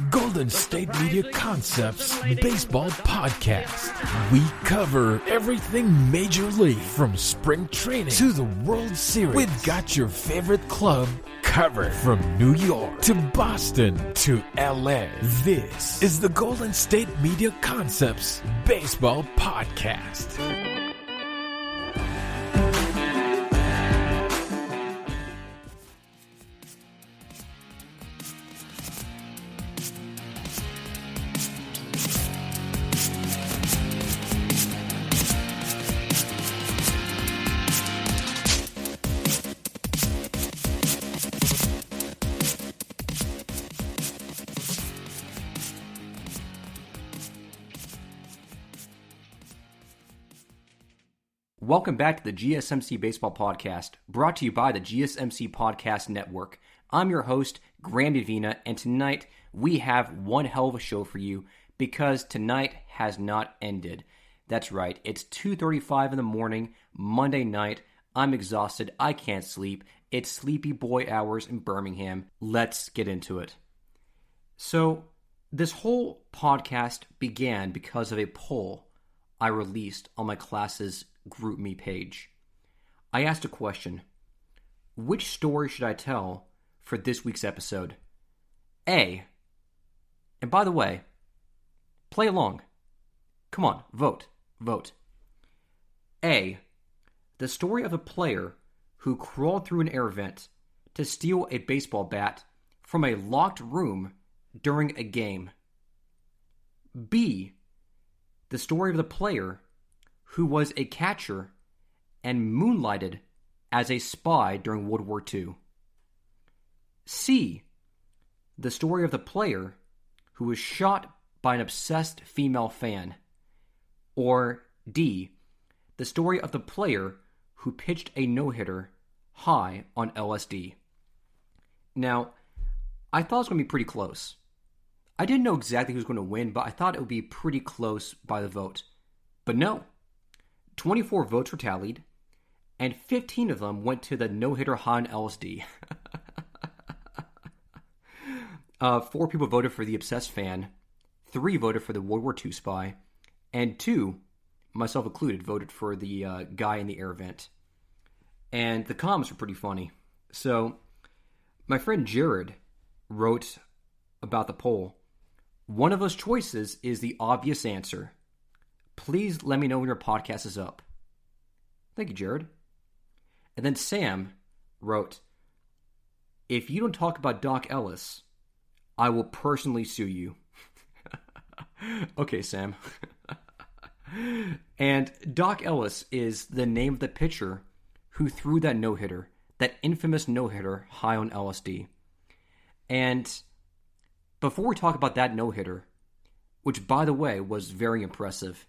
Golden State Media Concepts Baseball Podcast. We cover everything Major League, from spring training to the World Series. We've got your favorite club covered, from New York to Boston to LA. This is the Golden State Media Concepts Baseball Podcast. Welcome back to the GSMC Baseball Podcast, brought to you by the GSMC Podcast Network. I'm your host, Graham Davina, and tonight we have one hell of a show for you because tonight has not ended. That's right, it's 2:35 in the morning, Monday night. I'm exhausted, I can't sleep. It's sleepy boy hours in Birmingham. Let's get into it. So, this whole podcast began because of a poll I released on my class's GroupMe page. I asked a question: which story should I tell for this week's episode? A, and by the way, play along. Come on, vote. A, the story of a player who crawled through an air vent to steal a baseball bat from a locked room during a game. B, the story of the player who was a catcher and moonlighted as a spy during World War II. C, the story of the player who was shot by an obsessed female fan. Or D, the story of the player who pitched a no-hitter high on LSD. Now, I thought it was going to be pretty close. I didn't know exactly who was going to win, but I thought it would be pretty close by the vote. But no. 24 votes were tallied, and 15 of them went to the no-hitter high on LSD. 4 people voted for the obsessed fan, 3 voted for the World War II spy, and 2, myself included, voted for the guy in the air vent. And the comments were pretty funny. So, my friend Jared wrote about the poll: one of those choices is the obvious answer. Please let me know when your podcast is up. Thank you, Jared. And then Sam wrote, if you don't talk about Dock Ellis, I will personally sue you. Okay, Sam. And Dock Ellis is the name of the pitcher who threw that no-hitter, that infamous no-hitter high on LSD. And before we talk about that no-hitter, which by the way was very impressive,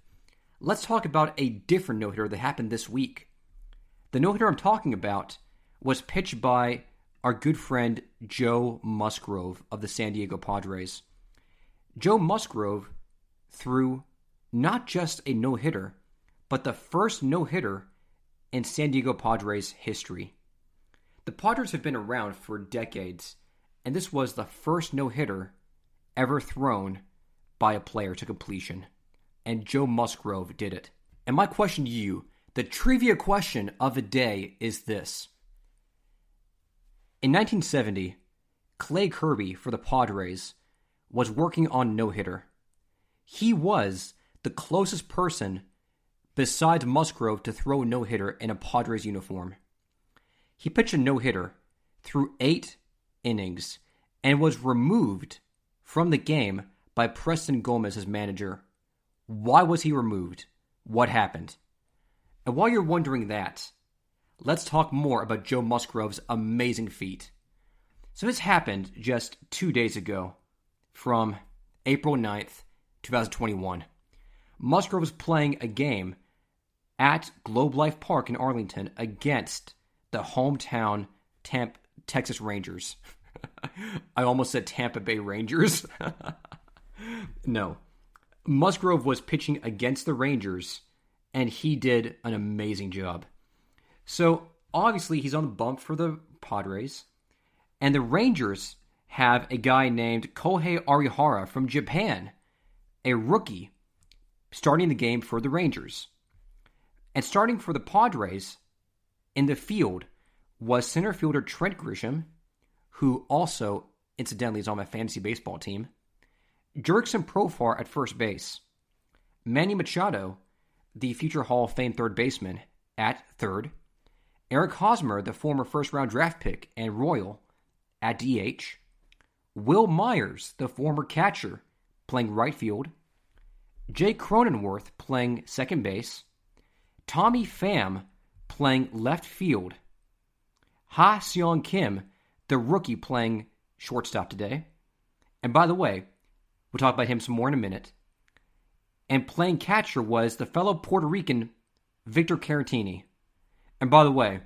let's talk about a different no-hitter that happened this week. The no-hitter I'm talking about was pitched by our good friend Joe Musgrove of the San Diego Padres. Joe Musgrove threw not just a no-hitter, but the first no-hitter in San Diego Padres history. The Padres have been around for decades, and this was the first no-hitter ever thrown by a player to completion. And Joe Musgrove did it. And my question to you, the trivia question of the day, is this. In 1970, Clay Kirby for the Padres was working on no-hitter. He was the closest person besides Musgrove to throw a no-hitter in a Padres uniform. He pitched a no-hitter through 8 innings and was removed from the game by Preston Gomez as manager. Why was he removed? What happened? And while you're wondering that, let's talk more about Joe Musgrove's amazing feat. So this happened just 2 days ago, from April 9th, 2021. Musgrove was playing a game at Globe Life Park in Arlington against the hometown Texas Rangers. I almost said Tampa Bay Rangers. No. Musgrove was pitching against the Rangers, and he did an amazing job. So, obviously, he's on the bump for the Padres, and the Rangers have a guy named Kohei Arihara from Japan, a rookie, starting the game for the Rangers. And starting for the Padres in the field was center fielder Trent Grisham, who also, incidentally, is on my fantasy baseball team, Jurickson Profar at first base, Manny Machado, the future Hall of Fame third baseman, at third, Eric Hosmer, the former first-round draft pick and Royal, at DH, Will Myers, the former catcher, playing right field, Jay Cronenworth playing second base, Tommy Pham playing left field, Ha Seong Kim, the rookie, playing shortstop today. And by the way, we'll talk about him some more in a minute. And playing catcher was the fellow Puerto Rican Victor Caratini. And by the way,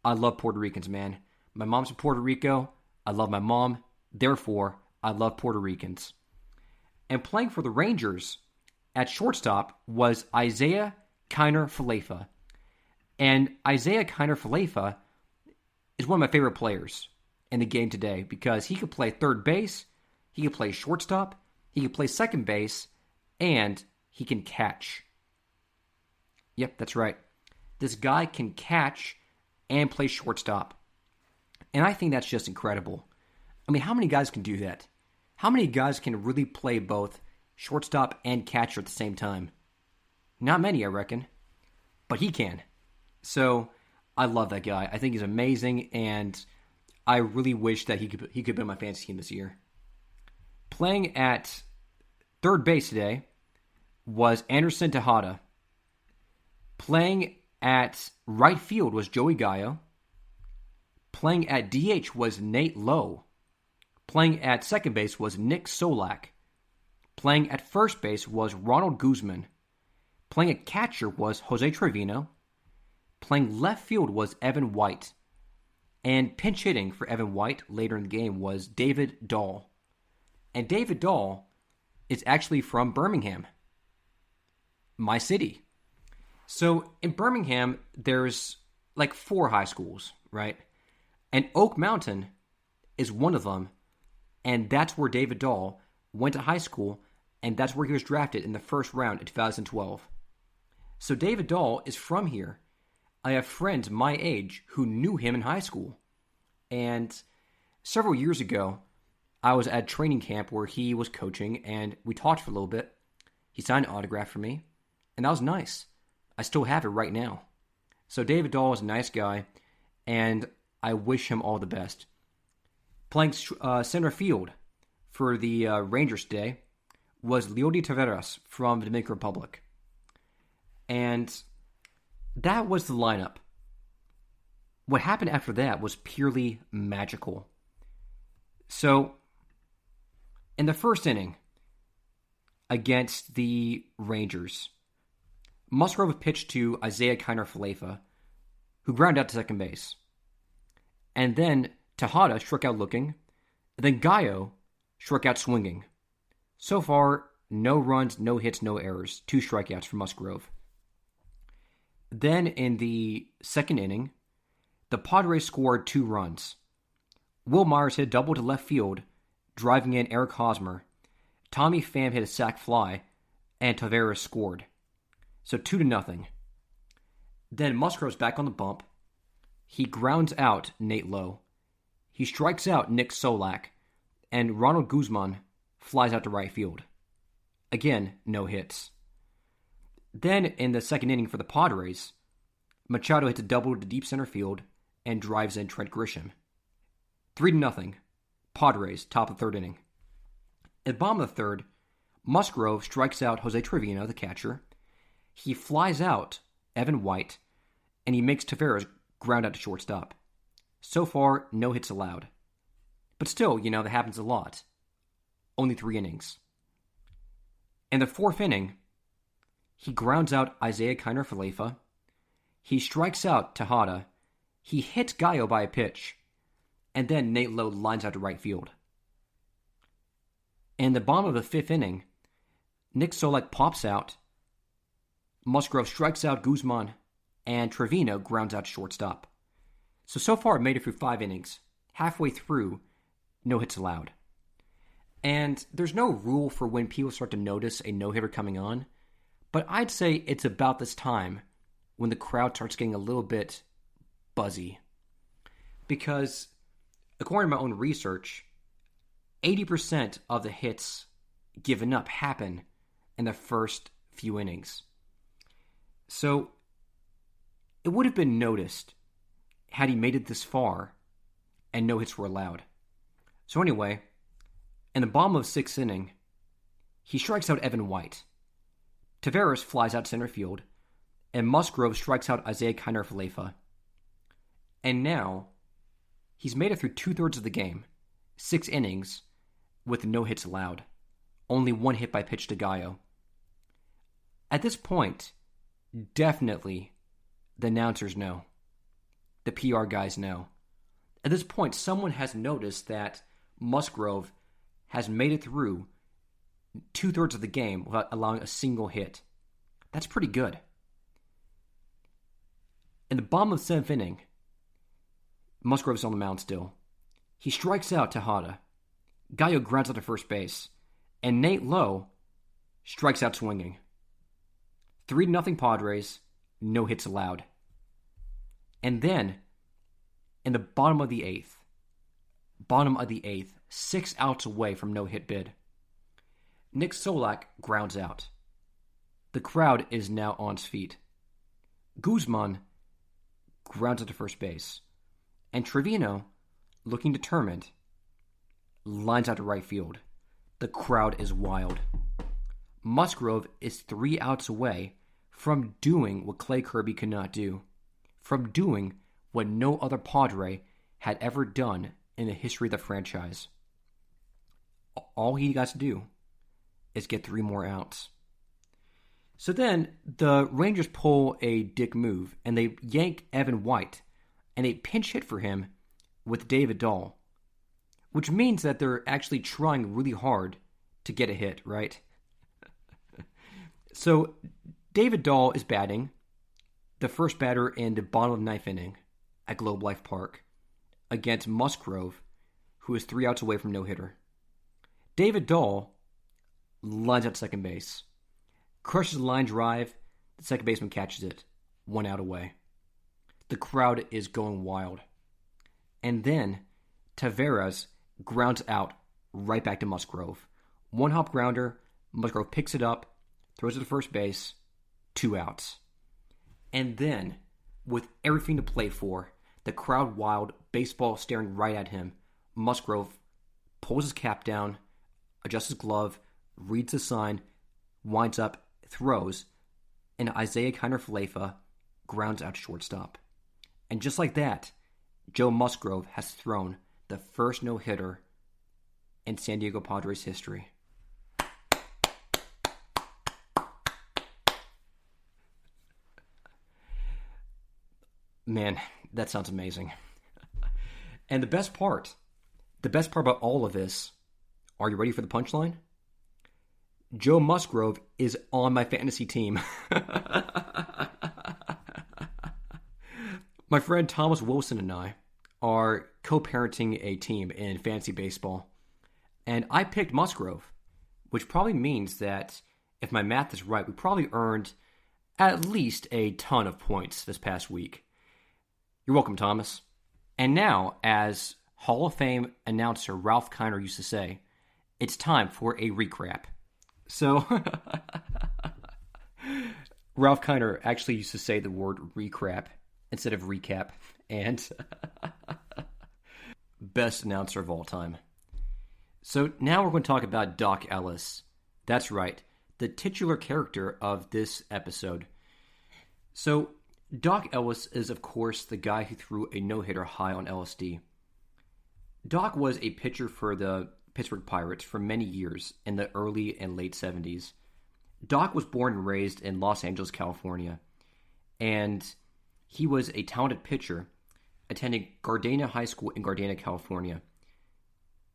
I love Puerto Ricans, man. My mom's from Puerto Rico. I love my mom. Therefore, I love Puerto Ricans. And playing for the Rangers at shortstop was Isaiah Kiner Falefa. And Isaiah Kiner Falefa is one of my favorite players in the game today because he could play third base, he could play shortstop, he could play second base, and he can catch. Yep, that's right. This guy can catch and play shortstop. And I think that's just incredible. I mean, how many guys can do that? How many guys can really play both shortstop and catcher at the same time? Not many, I reckon. But he can. So, I love that guy. I think he's amazing, and I really wish that he could be on my fantasy team this year. Playing at third base today was Anderson Tejada. Playing at right field was Joey Gallo. Playing at DH was Nate Lowe. Playing at second base was Nick Solak. Playing at first base was Ronald Guzman. Playing at catcher was Jose Trevino. Playing left field was Evan White. And pinch hitting for Evan White later in the game was David Dahl. And David Dahl is actually from Birmingham, my city. So in Birmingham, there's like 4 high schools, right? And Oak Mountain is one of them. And that's where David Dahl went to high school. And that's where he was drafted in the first round in 2012. So David Dahl is from here. I have friends my age who knew him in high school. And several years ago, I was at training camp where he was coaching, and we talked for a little bit. He signed an autograph for me, and that was nice. I still have it right now. So David Dahl is a nice guy, and I wish him all the best. Playing center field for the Rangers today was Leody Taveras from the Dominican Republic. And that was the lineup. What happened after that was purely magical. So, in the first inning against the Rangers, Musgrove pitched to Isaiah Kiner Falefa, who grounded out to second base. And then Tejada struck out looking, and then Gallo struck out swinging. So far, no runs, no hits, no errors. 2 strikeouts for Musgrove. Then in the second inning, the Padres scored 2 runs. Will Myers hit a double to left field, driving in Eric Hosmer. Tommy Pham hit a sac fly, and Taveras scored. So 2-0. Then Musgrove's back on the bump. He grounds out Nate Lowe. He strikes out Nick Solak, and Ronald Guzman flies out to right field. Again, no hits. Then, in the second inning for the Padres, Machado hits a double to deep center field and drives in Trent Grisham. 3-0. Padres, top of the third inning. At the bottom of the third, Musgrove strikes out Jose Trevino, the catcher. He flies out Evan White, and he makes Taveras ground out to shortstop. So far, no hits allowed. But still, that happens a lot. Only 3 innings. In the fourth inning, he grounds out Isaiah Kiner Falefa. He strikes out Tejada. He hits Gallo by a pitch. And then Nate Lowe lines out to right field. In the bottom of the fifth inning, Nick Solak pops out. Musgrove strikes out Guzman. And Trevino grounds out to shortstop. So far, it made it through 5 innings. Halfway through, no hits allowed. And there's no rule for when people start to notice a no-hitter coming on, but I'd say it's about this time when the crowd starts getting a little bit buzzy. Because according to my own research, 80% of the hits given up happen in the first few innings. So it would have been noticed had he made it this far and no hits were allowed. So anyway, in the bottom of 6th inning, he strikes out Evan White. Taveras flies out center field, and Musgrove strikes out Isaiah Kiner-Falefa. And now, he's made it through 2/3 of the game, 6 innings, with no hits allowed. Only 1 hit by pitch to Gallo. At this point, definitely the announcers know. The PR guys know. At this point, someone has noticed that Musgrove has made it through 2/3 of the game without allowing a single hit. That's pretty good. In the bottom of the 7th inning, Musgrove's on the mound still. He strikes out Tejada. Gallo grounds out to first base. And Nate Lowe strikes out swinging. 3-0 Padres, no hits allowed. And then, in the bottom of the 8th, 6 outs away from no-hit bid, Nick Solak grounds out. The crowd is now on its feet. Guzman grounds out to first base. And Trevino, looking determined, lines out to right field. The crowd is wild. Musgrove is 3 outs away from doing what Clay Kirby could not do. From doing what no other Padre had ever done in the history of the franchise. All he got to do is get 3 more outs. So then, the Rangers pull a dick move, and they yank Evan White, and they pinch hit for him with David Dahl, which means that they're actually trying really hard to get a hit, right? So, David Dahl is batting, the first batter in the bottom of the 9th inning at Globe Life Park, against Musgrove, who is 3 outs away from no-hitter. David Dahl lines out second base, crushes the line drive, the second baseman catches it, 1 out away. The crowd is going wild. And then Taveras grounds out right back to Musgrove. 1-hop grounder, Musgrove picks it up, throws it to first base, 2 outs. And then, with everything to play for, the crowd wild, baseball staring right at him, Musgrove pulls his cap down, adjusts his glove, reads the sign, winds up, throws, and Isaiah Kiner-Falefa grounds out to shortstop. And just like that, Joe Musgrove has thrown the first no-hitter in San Diego Padres history. Man, that sounds amazing. And the best part about all of this, are you ready for the punchline? Joe Musgrove is on my fantasy team. My friend Thomas Wilson and I are co-parenting a team in fantasy baseball. And I picked Musgrove, which probably means that if my math is right, we probably earned at least a ton of points this past week. You're welcome, Thomas. And now, as Hall of Fame announcer Ralph Kiner used to say, it's time for a recap. So, Ralph Kiner actually used to say the word recap instead of recap. And best announcer of all time. So now we're going to talk about Dock Ellis. That's right, the titular character of this episode. So, Dock Ellis is, of course, the guy who threw a no-hitter high on LSD. Dock was a pitcher for the Pittsburgh Pirates for many years in the early and late 70s. Dock was born and raised in Los Angeles, California, and he was a talented pitcher attending Gardena High School in Gardena, California.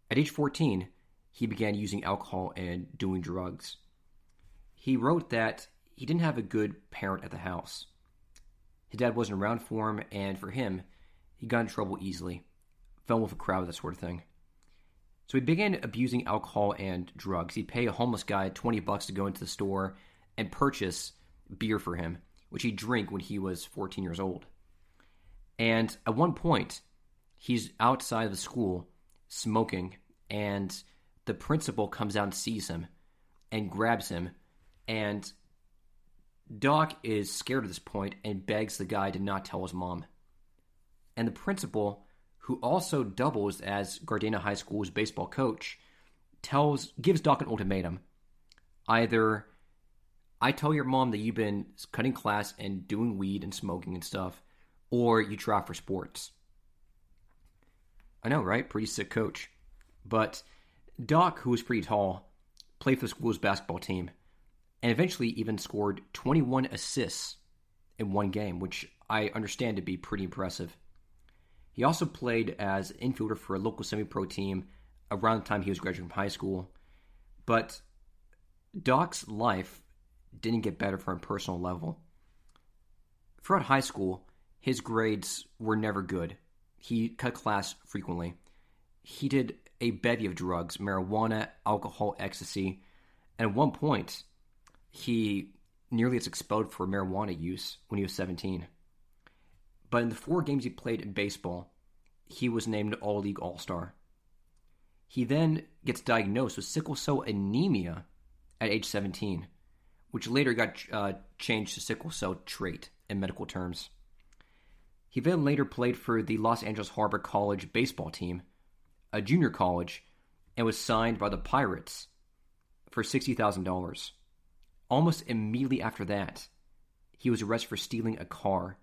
At age 14, he began using alcohol and doing drugs. He wrote that he didn't have a good parent at the house. His dad wasn't around for him, and for him, he got in trouble easily. Fell with a crowd, that sort of thing. So he began abusing alcohol and drugs. He'd pay a homeless guy $20 to go into the store and purchase beer for him, which he'd drink when he was 14 years old. And at one point, he's outside of the school smoking, and the principal comes out and sees him and grabs him. And Dock is scared at this point and begs the guy to not tell his mom. And the principal, who also doubles as Gardena High School's baseball coach, gives Dock an ultimatum. Either I tell your mom that you've been cutting class and doing weed and smoking and stuff, or you try for sports. I know, right? Pretty sick coach. But Dock, who was pretty tall, played for the school's basketball team and eventually even scored 21 assists in one game, which I understand to be pretty impressive. He also played as an infielder for a local semi-pro team around the time he was graduating from high school. But Dock's life didn't get better from a personal level. Throughout high school, his grades were never good. He cut class frequently. He did a bevy of drugs, marijuana, alcohol, ecstasy, and at one point, he nearly gets expelled for marijuana use when he was 17. But in the 4 games he played in baseball, he was named All-League All-Star. He then gets diagnosed with sickle cell anemia at age 17, which later got changed to sickle cell trait in medical terms. He then later played for the Los Angeles Harbor College baseball team, a junior college, and was signed by the Pirates for $60,000. Almost immediately after that, he was arrested for stealing a car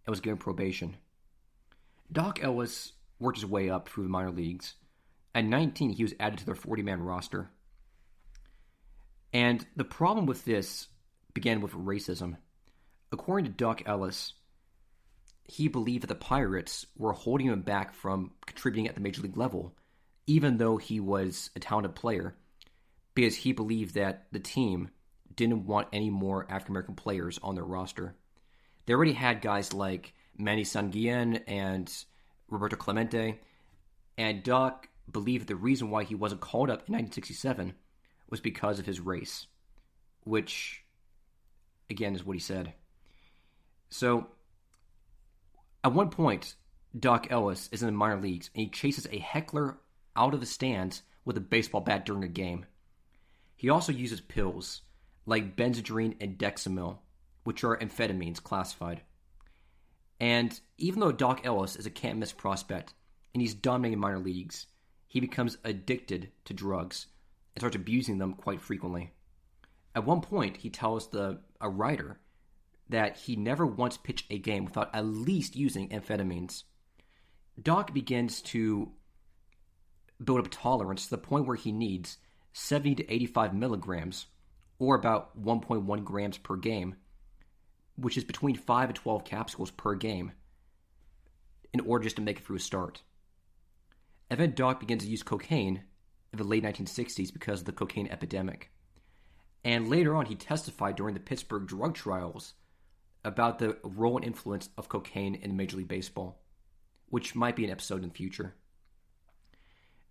and was given probation. Dock Ellis worked his way up through the minor leagues. At 19, he was added to their 40-man roster. And the problem with this began with racism. According to Dock Ellis, he believed that the Pirates were holding him back from contributing at the major league level, even though he was a talented player, because he believed that the team didn't want any more African-American players on their roster. They already had guys like Manny Sanguillen and Roberto Clemente, and Dock believed the reason why he wasn't called up in 1967 was because of his race, which, again, is what he said. So, at one point, Dock Ellis is in the minor leagues, and he chases a heckler out of the stands with a baseball bat during a game. He also uses pills like Benzedrine and Dexamyl, which are amphetamines classified. And even though Dock Ellis is a can't-miss prospect, and he's dominating minor leagues, he becomes addicted to drugs and starts abusing them quite frequently. At one point, he tells a writer that he never once pitched a game without at least using amphetamines. Dock begins to build up a tolerance to the point where he needs 70 to 85 milligrams, or about 1.1 grams per game, which is between 5 and 12 capsules per game, in order just to make it through a start. And then Dock begins to use cocaine in the late 1960s because of the cocaine epidemic. And later on, he testified during the Pittsburgh drug trials about the role and influence of cocaine in Major League Baseball, which might be an episode in the future.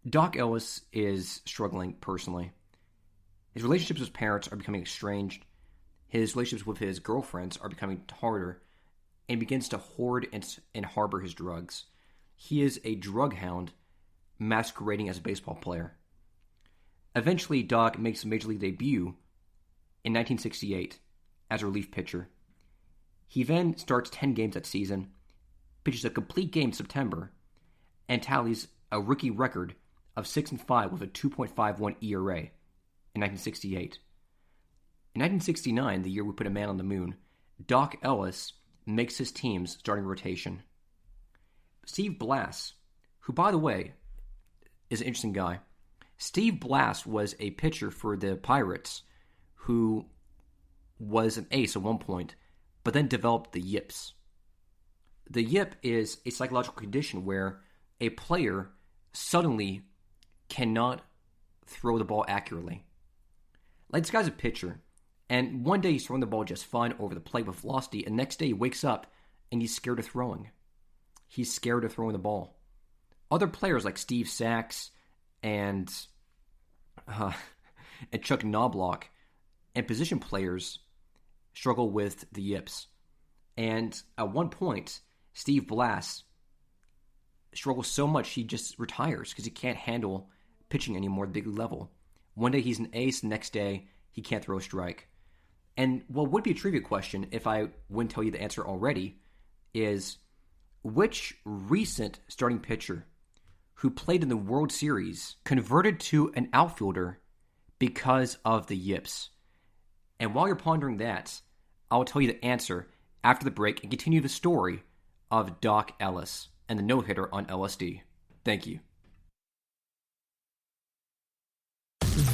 Dock Ellis is struggling personally. His relationships with his parents are becoming estranged. His relationships with his girlfriends are becoming harder, and begins to hoard and harbor his drugs. He is a drug hound masquerading as a baseball player. Eventually, Dock makes a Major League debut in 1968 as a relief pitcher. He then starts 10 games that season, pitches a complete game in September, and tallies a rookie record of 6-5 with a 2.51 ERA in 1968. In 1969, the year we put a man on the moon, Dock Ellis makes his team's starting rotation. Steve Blass, who, by the way, is an interesting guy. Steve Blass was a pitcher for the Pirates who was an ace at one point, but then developed the yips. The yip is a psychological condition where a player suddenly cannot throw the ball accurately. Like, this guy's a pitcher, and one day he's throwing the ball just fine over the plate with velocity, and the next day he wakes up and he's scared of throwing. He's scared of throwing the ball. Other players like Steve Sachs and Chuck Knobloch and position players struggle with the yips. And at one point, Steve Blass struggles so much he just retires because he can't handle pitching anymore at the big level. One day he's an ace, the next day he can't throw a strike. And what would be a trivia question if I wouldn't tell you the answer already is, which recent starting pitcher who played in the World Series converted to an outfielder because of the yips? And while you're pondering that, I'll tell you the answer after the break and continue the story of Dock Ellis and the no-hitter on LSD. Thank you.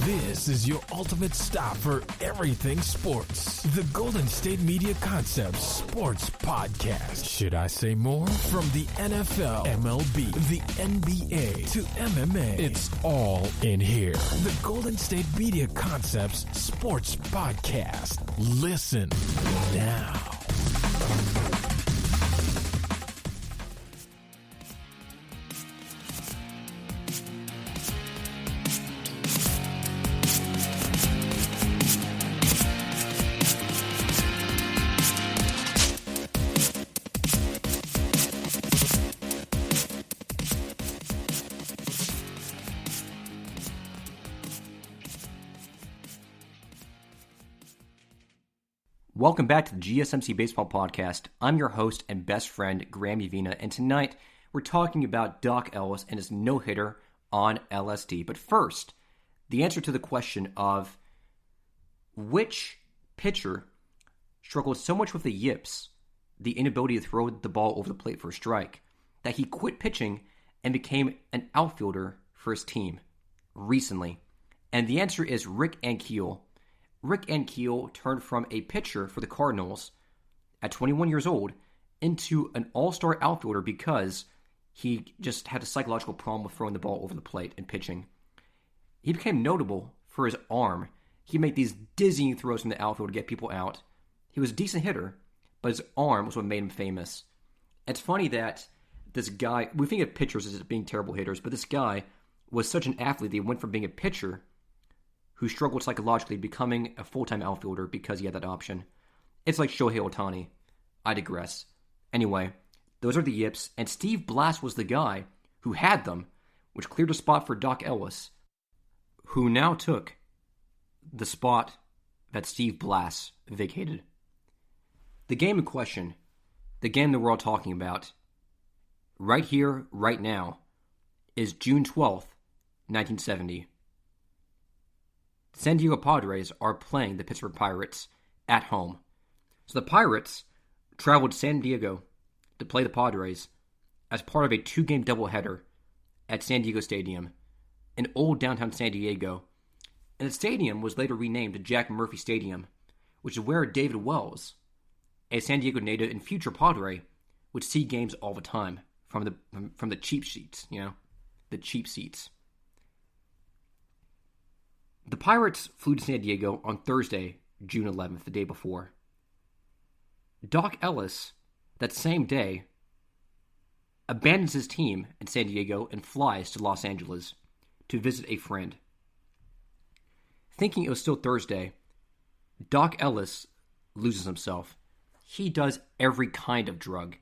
This is your ultimate stop for everything sports. The Golden State Media Concepts Sports Podcast. Should I say more? From the NFL, MLB, the NBA to MMA, it's all in here. The Golden State Media Concepts Sports Podcast. Listen now. Welcome back to the GSMC Baseball Podcast. I'm your host and best friend, Graham Uvina, and tonight we're talking about Dock Ellis and his no-hitter on LSD. But first, the answer to the question of which pitcher struggled so much with the yips, the inability to throw the ball over the plate for a strike, that he quit pitching and became an outfielder for his team recently. And the answer is Rick Ankiel. Rick Ankiel turned from a pitcher for the Cardinals at 21 years old into an all-star outfielder because he just had a psychological problem with throwing the ball over the plate and pitching. He became notable for his arm. He made these dizzying throws from the outfield to get people out. He was a decent hitter, but his arm was what made him famous. It's funny that this guy, we think of pitchers as being terrible hitters, but this guy was such an athlete that he went from being a pitcher who struggled psychologically, becoming a full-time outfielder because he had that option. It's like Shohei Ohtani. I digress. Anyway, those are the yips, and Steve Blass was the guy who had them, which cleared a spot for Dock Ellis, who now took the spot that Steve Blass vacated. The game in question, the game that we're all talking about, right here, right now, is June 12th, 1970. San Diego Padres are playing the Pittsburgh Pirates at home. So the Pirates traveled to San Diego to play the Padres as part of a two-game doubleheader at San Diego Stadium in old downtown San Diego. And the stadium was later renamed to Jack Murphy Stadium, which is where David Wells, a San Diego native and future Padre, would see games all the time from the cheap seats, the cheap seats. The Pirates flew to San Diego on Thursday, June 11th, the day before. Dock Ellis, that same day, abandons his team in San Diego and flies to Los Angeles to visit a friend. Thinking it was still Thursday, Dock Ellis loses himself. He does every kind of drug.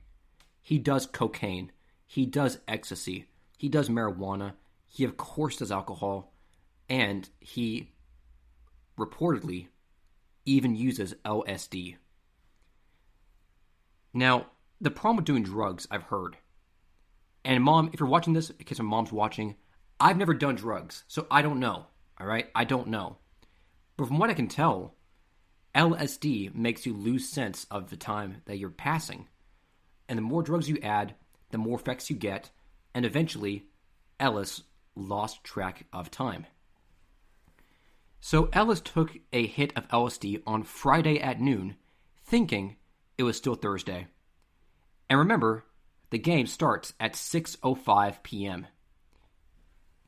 He does cocaine. He does ecstasy. He does marijuana. He, of course, does alcohol. And he reportedly even uses LSD. Now, the problem with doing drugs, I've heard. And Mom, if you're watching this, in case my mom's watching, I've never done drugs, so I don't know. All right? I don't know. But from what I can tell, LSD makes you lose sense of the time that you're passing. And the more drugs you add, the more effects you get. And eventually, Ellis lost track of time. So Ellis took a hit of LSD on Friday at noon, thinking it was still Thursday. And remember, the game starts at 6:05 p.m.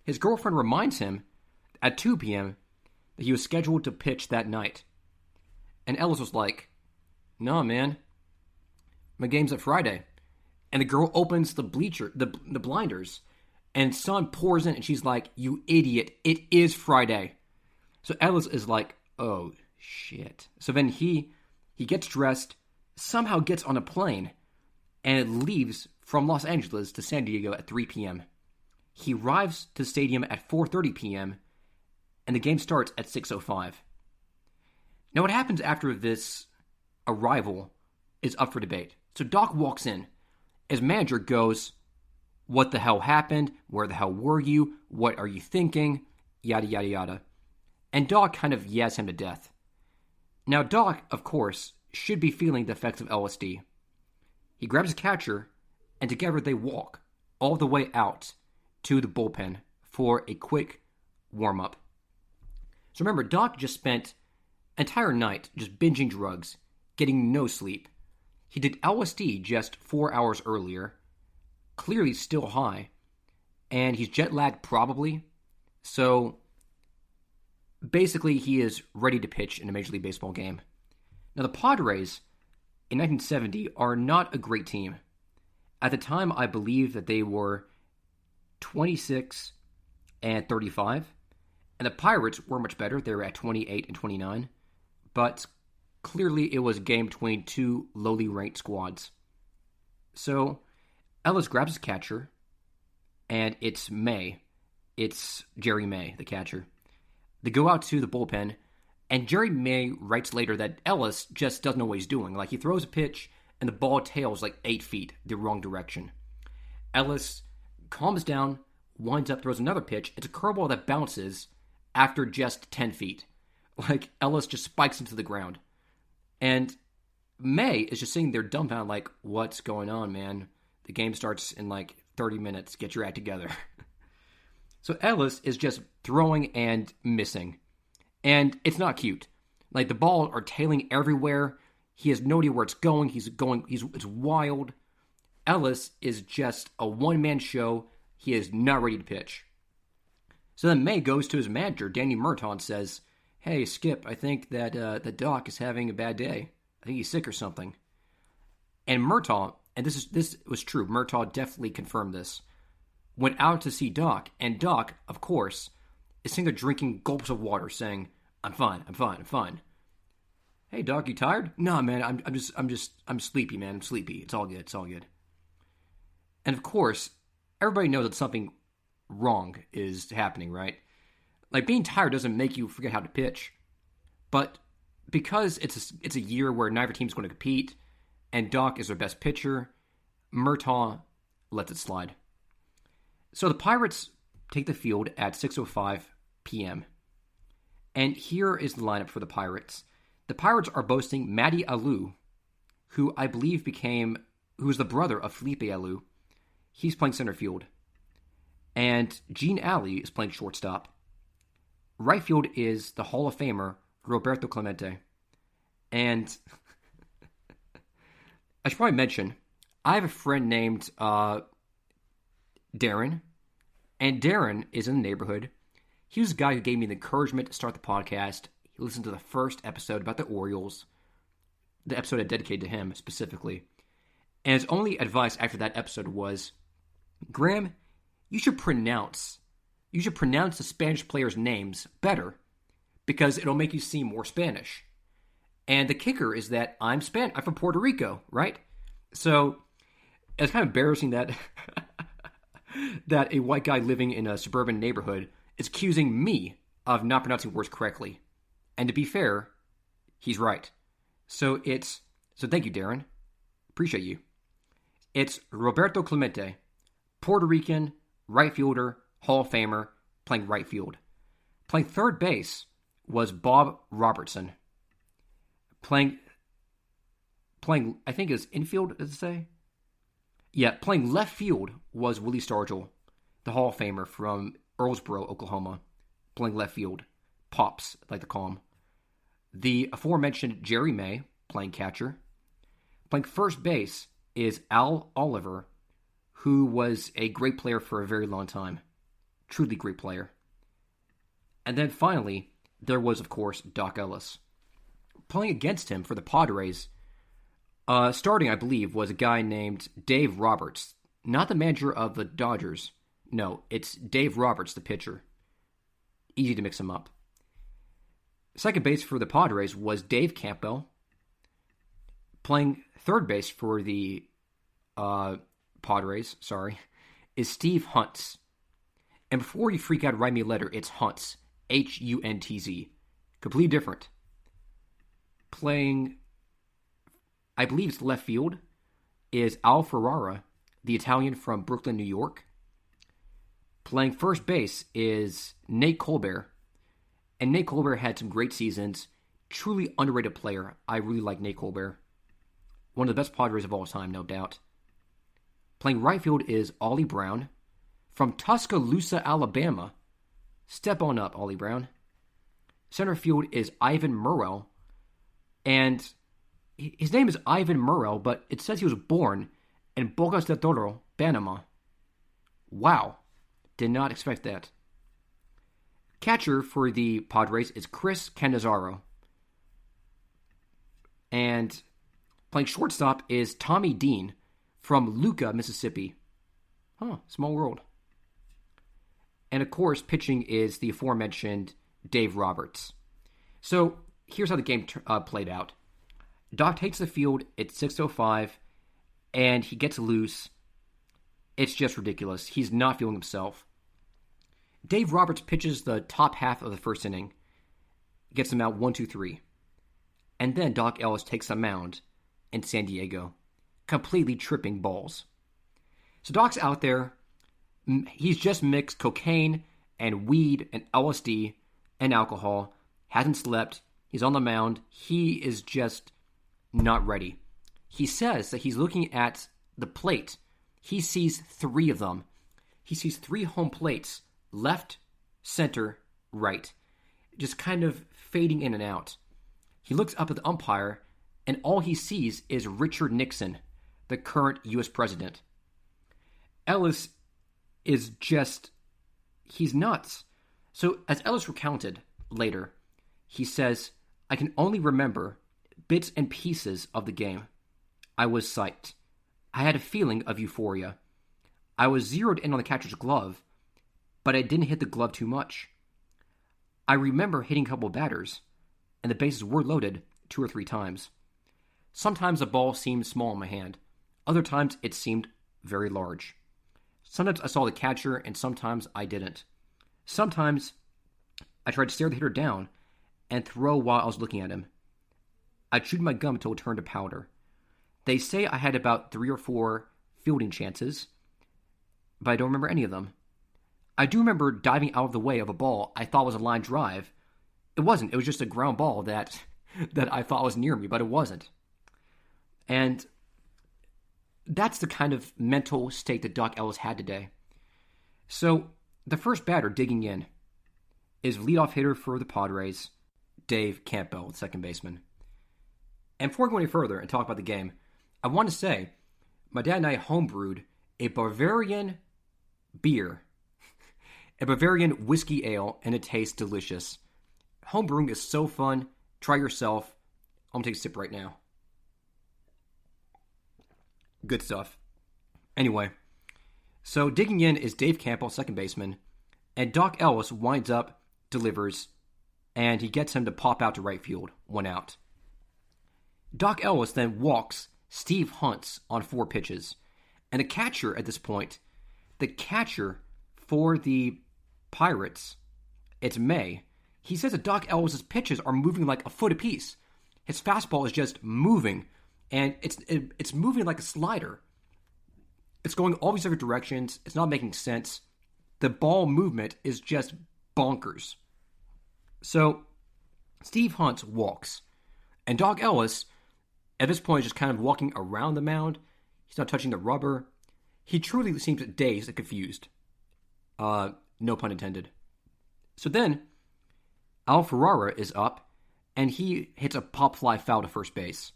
His girlfriend reminds him at 2 p.m. that he was scheduled to pitch that night. And Ellis was like, "No, man, my game's at Friday." And the girl opens the blinders And Sun pours in, and she's like, "You idiot, it is Friday." So Ellis is like, "Oh, shit." So then he gets dressed, somehow gets on a plane, and it leaves from Los Angeles to San Diego at 3 p.m. He arrives to the stadium at 4:30 p.m., and the game starts at 6:05. Now, what happens after this arrival is up for debate. So Doc walks in. His manager goes, "What the hell happened? Where the hell were you? What are you thinking?" Yada, yada, yada. And Doc kind of yas him to death. Now, Doc, of course, should be feeling the effects of LSD. He grabs his catcher, and together they walk all the way out to the bullpen for a quick warm-up. So remember, Doc just spent an entire night just binging drugs, getting no sleep. He did LSD just 4 hours earlier, clearly still high, and he's jet-lagged probably, so basically he is ready to pitch in a Major League Baseball game. Now the Padres in 1970 are not a great team. At the time, I believe that they were 26-35, and the Pirates were much better. They were at 28-29, but clearly it was a game between two lowly ranked squads. So Ellis grabs his catcher, and it's May. It's Jerry May, the catcher. They go out to the bullpen, and Jerry May writes later that Ellis just doesn't know what he's doing. Like, he throws a pitch, and the ball tails like 8 feet the wrong direction. Ellis calms down, winds up, throws another pitch. It's a curveball that bounces after just 10 feet. Like, Ellis just spikes into the ground. And May is just sitting there dumbfounded, like, "What's going on, man? The game starts in like 30 minutes. Get your act together." So Ellis is just throwing and missing. And it's not cute. Like, the balls are tailing everywhere. He has no idea where it's going. It's wild. Ellis is just a one-man show. He is not ready to pitch. So then May goes to his manager, Danny Murtaugh, and says, "Hey, Skip, I think that the Doc is having a bad day. I think he's sick or something." And Murtaugh, and this was true, Murtaugh definitely confirmed this, went out to see Doc, and Doc, of course, is sitting there drinking gulps of water, saying, I'm fine. "Hey, Doc, you tired?" "No, man, I'm sleepy, man. I'm sleepy. It's all good. And of course, everybody knows that something wrong is happening, right? Like, being tired doesn't make you forget how to pitch. But because it's a year where neither team's going to compete, and Doc is their best pitcher, Murtaugh lets it slide. So the Pirates take the field at 6:05 p.m. And here is the lineup for the Pirates. The Pirates are boasting Matty Alou, who I believe who is the brother of Felipe Alou. He's playing center field. And Gene Alley is playing shortstop. Right field is the Hall of Famer Roberto Clemente. And I should probably mention, I have a friend named Darren. And Darren is in the neighborhood. He was the guy who gave me the encouragement to start the podcast. He listened to the first episode about the Orioles, the episode I dedicated to him specifically. And his only advice after that episode was, "Graham, you should pronounce the Spanish players' names better, because it'll make you seem more Spanish." And the kicker is that I'm from Puerto Rico, right? So it's kind of embarrassing that that a white guy living in a suburban neighborhood is accusing me of not pronouncing words correctly. And to be fair, he's right. So thank you, Darren. Appreciate you. It's Roberto Clemente, Puerto Rican, right fielder, Hall of Famer, playing right field. Playing third base was Bob Robertson. Playing, I think it was infield, does it say? Yeah, playing left field was Willie Stargell, the Hall of Famer from Earlsboro, Oklahoma. Playing left field. Pops, I'd like to call him. The aforementioned Jerry May, playing catcher. Playing first base is Al Oliver, who was a great player for a very long time. Truly great player. And then finally, there was, of course, Dock Ellis. Playing against him for the Padres, starting, I believe, was a guy named Dave Roberts. Not the manager of the Dodgers, No, it's Dave Roberts, the pitcher. Easy to mix them up. Second base for the Padres was Dave Campbell. Playing third base for the Padres, is Steve Huntz. And before you freak out, write me a letter. It's Huntz. Huntz. Completely different. Playing, I believe it's left field, is Al Ferrara, the Italian from Brooklyn, New York. Playing first base is Nate Colbert. And Nate Colbert had some great seasons. Truly underrated player. I really like Nate Colbert. One of the best Padres of all time, no doubt. Playing right field is Ollie Brown from Tuscaloosa, Alabama. Step on up, Ollie Brown. Center field is Ivan Murrell. And his name is Ivan Murrell, but it says he was born in Bocas del Toro, Panama. Wow. Did not expect that. Catcher for the Padres is Chris Cannizzaro. And playing shortstop is Tommy Dean from Luca, Mississippi. Small world. And of course, pitching is the aforementioned Dave Roberts. So here's how the game played out. Doc takes the field at 6:05, and he gets loose. It's just ridiculous. He's not feeling himself. Dave Roberts pitches the top half of the first inning, gets him out 1-2-3. And then Dock Ellis takes the mound in San Diego, completely tripping balls. So Doc's out there. He's just mixed cocaine and weed and LSD and alcohol. Hasn't slept. He's on the mound. He is just not ready. He says that he's looking at the plate. He sees 3 of them. He sees 3 home plates, left, center, right, just kind of fading in and out. He looks up at the umpire, and all he sees is Richard Nixon, the current U.S. president. Ellis is just, he's nuts. So as Ellis recounted later, he says, I can only remember bits and pieces of the game. I was psyched. I had a feeling of euphoria. I was zeroed in on the catcher's glove, but I didn't hit the glove too much. I remember hitting a couple of batters, and the bases were loaded 2 or 3 times. Sometimes the ball seemed small in my hand. Other times it seemed very large. Sometimes I saw the catcher, and sometimes I didn't. Sometimes I tried to stare the hitter down and throw while I was looking at him. I chewed my gum until it turned to powder. They say I had about 3 or 4 fielding chances, but I don't remember any of them. I do remember diving out of the way of a ball I thought was a line drive. It wasn't. It was just a ground ball that I thought was near me, but it wasn't. And that's the kind of mental state that Dock Ellis had today. So the first batter digging in is leadoff hitter for the Padres, Dave Campbell, second baseman. And before I go any further and talk about the game, I want to say my dad and I homebrewed a Bavarian beer, a Bavarian whiskey ale, and it tastes delicious. Homebrewing is so fun. Try yourself. I'm going to take a sip right now. Good stuff. Anyway, so digging in is Dave Campbell, second baseman, and Dock Ellis winds up, delivers, and he gets him to pop out to right field, 1 out. Dock Ellis then walks Steve Huntz on 4 pitches, and the catcher at this point, the catcher for the Pirates, it's May, he says that Dock Ellis' pitches are moving like a foot apiece. His fastball is just moving, and it's moving like a slider. It's going all these different directions. It's not making sense. The ball movement is just bonkers. So Steve Huntz walks, and Dock Ellis, at this point, is just kind of walking around the mound. He's not touching the rubber. He truly seems dazed and confused. No pun intended. So then, Al Ferrara is up, and he hits a pop fly foul to first base.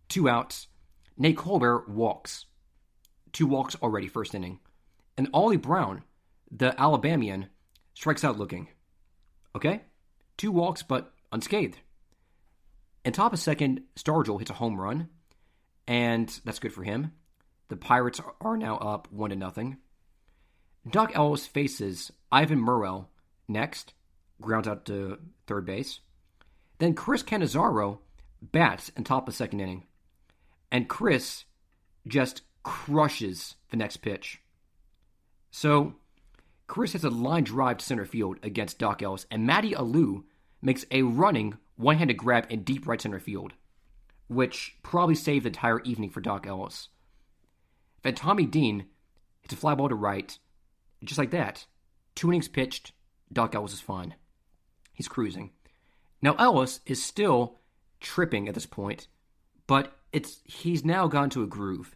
2 outs. Nate Colbert walks. 2 walks already, first inning. And Ollie Brown, the Alabamian, strikes out looking. Okay? 2 walks, but unscathed. In top of second, Stargell hits a home run, and that's good for him. The Pirates are now up 1-0. Dock Ellis faces Ivan Murrell next, grounds out to third base. Then Chris Cannizzaro bats in top of the second inning. And Chris just crushes the next pitch. So, Chris hits a line drive to center field against Dock Ellis, and Matty Alou makes a running one-handed grab in deep right center field, which probably saved the entire evening for Dock Ellis. Then Tommy Dean hits a fly ball to right, just like that. 2 innings pitched, Dock Ellis is fine. He's cruising. Now Ellis is still tripping at this point, but he's now gone to a groove.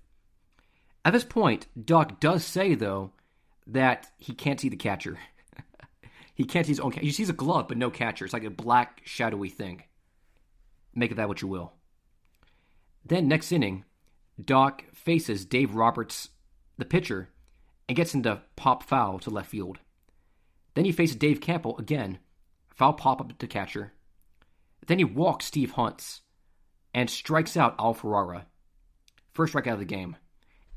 At this point, Doc does say, though, that he can't see the catcher. He can't see his own catcher. He sees a glove, but no catcher. It's like a black, shadowy thing. Make of that what you will. Then next inning, Doc faces Dave Roberts, the pitcher, and gets into pop foul to left field. Then he faces Dave Campbell again, foul pop-up to catcher. Then he walks Steve Hunts and strikes out Al Ferrara. First strikeout of the game.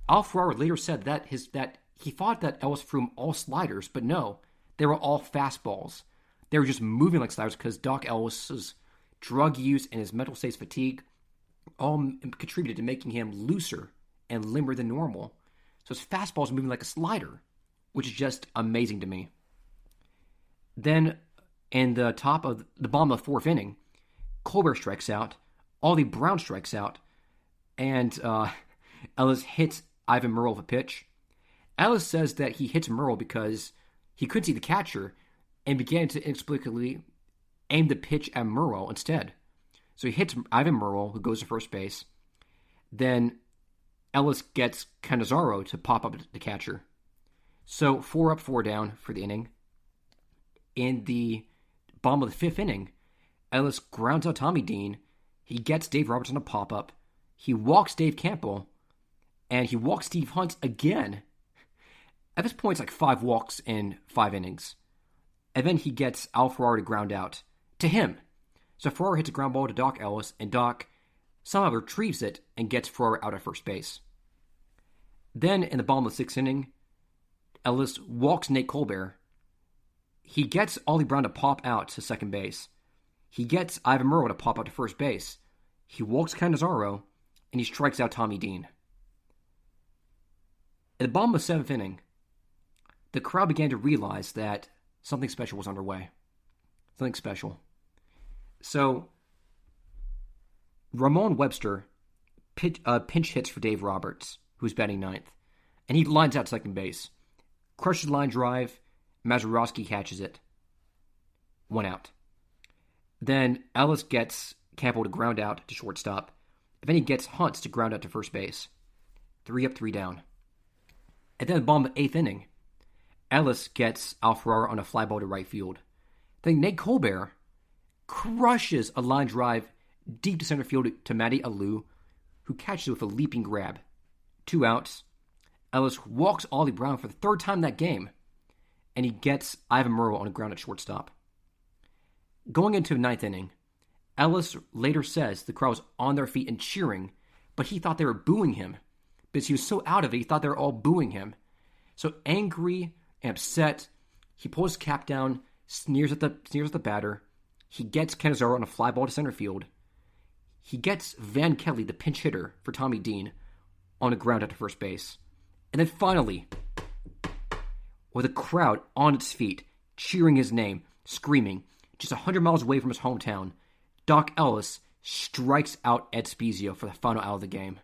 Al Ferrara later said that he thought that Ellis threw him all sliders, but no, they were all fastballs. They were just moving like sliders because Dock Ellis's drug use and his mental state's fatigue all contributed to making him looser and limber than normal. So his fastball's moving like a slider, which is just amazing to me. Then, in the bottom of the fourth inning, Colbert strikes out, Ollie Brown strikes out, and Ellis hits Ivan Murrell with a pitch. Ellis says that he hits Murrell because he couldn't see the catcher and began to inexplicably aim the pitch at Murrell instead. So he hits Ivan Murrell, who goes to first base. Then Ellis gets Cannizzaro to pop up the catcher. So 4 up, 4 down for the inning. In the bottom of the fifth inning, Ellis grounds out Tommy Dean. He gets Dave Roberts on a pop-up. He walks Dave Campbell. And he walks Steve Hunt again. At this point, it's like 5 walks in 5 innings. And then he gets Al Ferrara to ground out to him. So Ferrara hits a ground ball to Dock Ellis, and Dock somehow retrieves it and gets Ferrara out at first base. Then, in the bottom of the 6th inning, Ellis walks Nate Colbert. He gets Ollie Brown to pop out to second base. He gets Ivan Murrell to pop out to first base. He walks Cannizzaro, and he strikes out Tommy Dean. At the bottom of the 7th inning, the crowd began to realize that something special was underway. Something special. So, Ramon Webster pinch hits for Dave Roberts, who's batting 9th, and he lines out second base. Crushes the line drive, Mazeroski catches it. 1 out. Then Ellis gets Campbell to ground out to shortstop, and then he gets Hunts to ground out to first base. 3 up, 3 down. And then at the bottom of the 8th inning, Ellis gets Al Ferrara on a fly ball to right field. Then Nate Colbert crushes a line drive deep to center field to Matty Alou, who catches it with a leaping grab. 2 outs. Ellis walks Ollie Brown for the 3rd time that game, and he gets Ivan Murrell on a ground at shortstop. Going into the 9th inning, Ellis later says the crowd was on their feet and cheering, but he thought they were booing him because he was so out of it, he thought they were all booing him. So angry and upset, he pulls his cap down, sneers at the batter. He gets Cannizzaro on a fly ball to center field. He gets Van Kelly, the pinch hitter for Tommy Dean, on a ground out to first base. And then finally, with a crowd on its feet, cheering his name, screaming, just 100 miles away from his hometown, Dock Ellis strikes out Ed Spezio for the final out of the game.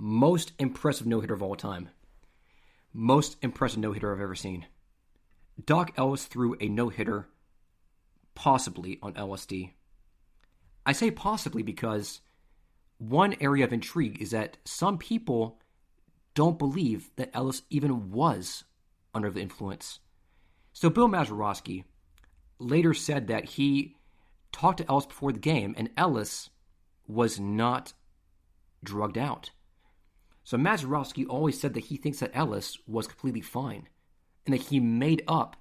Most impressive no-hitter of all time. Most impressive no-hitter I've ever seen. Dock Ellis threw a no-hitter, possibly on LSD. I say possibly because one area of intrigue is that some people don't believe that Ellis even was under the influence. So Bill Mazeroski later said that he talked to Ellis before the game, and Ellis was not drugged out. So Mazeroski always said that he thinks that Ellis was completely fine and that he made up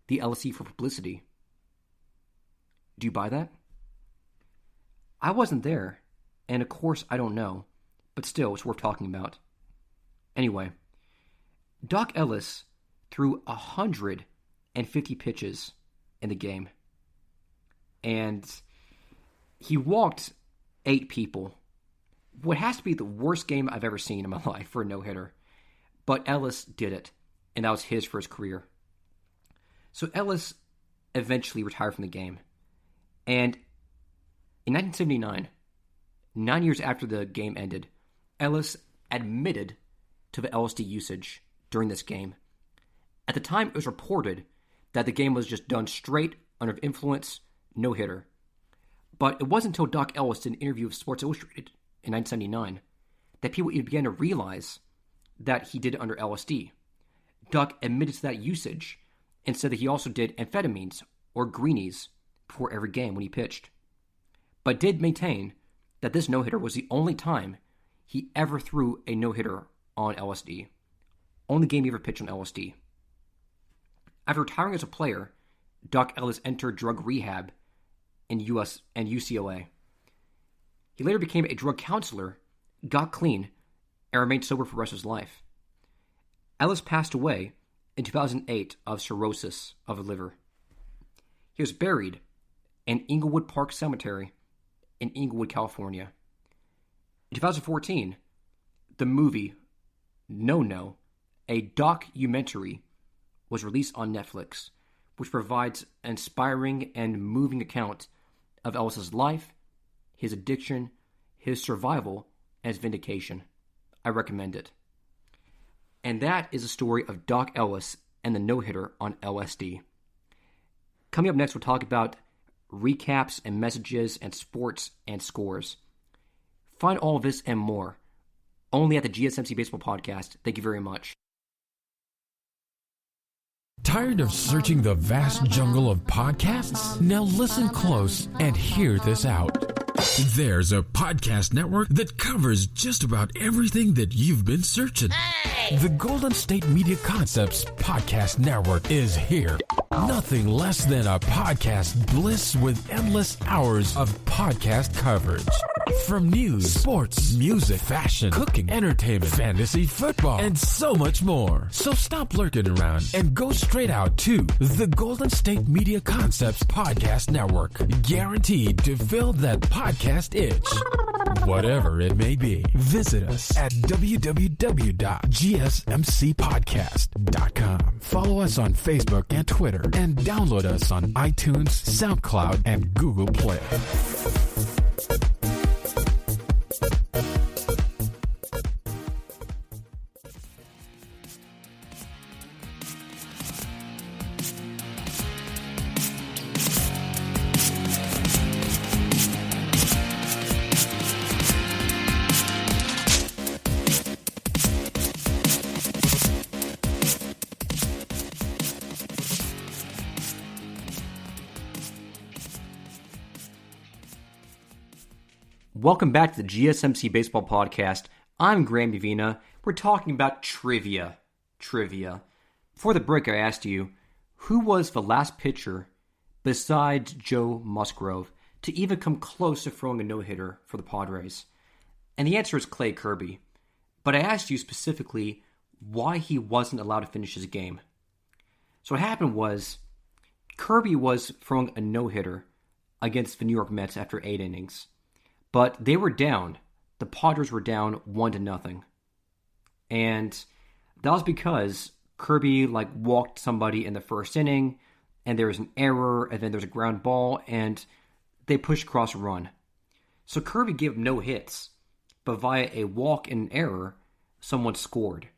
the LSD for publicity. Do you buy that? I wasn't there, and of course I don't know, but still it's worth talking about. Anyway, Dock Ellis threw 150 pitches in the game. And he walked 8 people. What has to be the worst game I've ever seen in my life for a no-hitter. But Ellis did it, and that was his first career. So Ellis eventually retired from the game. And in 1979, 9 years after the game ended, Ellis admitted to the LSD usage during this game. At the time, it was reported that the game was just done straight, under influence, no-hitter. But it wasn't until Dock Ellis did an interview with Sports Illustrated in 1979 that people even began to realize that he did it under LSD. Dock admitted to that usage and said that he also did amphetamines or greenies before every game when he pitched. But did maintain that this no-hitter was the only time he ever threw a no-hitter on LSD. Only game he ever pitched on LSD. After retiring as a player, Dock Ellis entered drug rehab in US and UCLA. He later became a drug counselor, got clean, and remained sober for the rest of his life. Ellis passed away in 2008 of cirrhosis of the liver. He was buried in Inglewood Park Cemetery in Inglewood, California. In 2014, the movie No, a documentary, was released on Netflix, which provides an inspiring and moving account of Ellis's life, his addiction, his survival, and his vindication. I recommend it. And that is the story of Dock Ellis and the no-hitter on LSD. Coming up next, we'll talk about recaps and messages and sports and scores. Find all of this and more only at the GSMC Baseball Podcast. Thank you very much. Tired of searching the vast jungle of podcasts? Now listen close and hear this out. There's a podcast network that covers just about everything that you've been searching. Hey! The Golden State Media Concepts Podcast Network is here. Nothing less than a podcast bliss with endless hours of podcast coverage. From news, sports, music, fashion, cooking, entertainment, fantasy, football, and so much more. So stop lurking around and go straight out to the Golden State Media Concepts Podcast Network. Guaranteed to fill that podcast itch. Whatever it may be. Visit us at www.gsmcpodcast.com. Follow us on Facebook and Twitter, and download us on iTunes, SoundCloud, and Google Play. Welcome back to the GSMC Baseball Podcast. I'm Graham Uvina. We're talking about trivia. Before the break, I asked you, who was the last pitcher besides Joe Musgrove to even come close to throwing a no-hitter for the Padres? And the answer is Clay Kirby. But I asked you specifically why he wasn't allowed to finish his game. So what happened was, Kirby was throwing a no-hitter against the New York Mets after 8 innings. But they were down. The Padres were down 1-0. And that was because Kirby walked somebody in the first inning, and there was an error, and then there was a ground ball, and they pushed across a run. So Kirby gave no hits, but via a walk and an error, someone scored.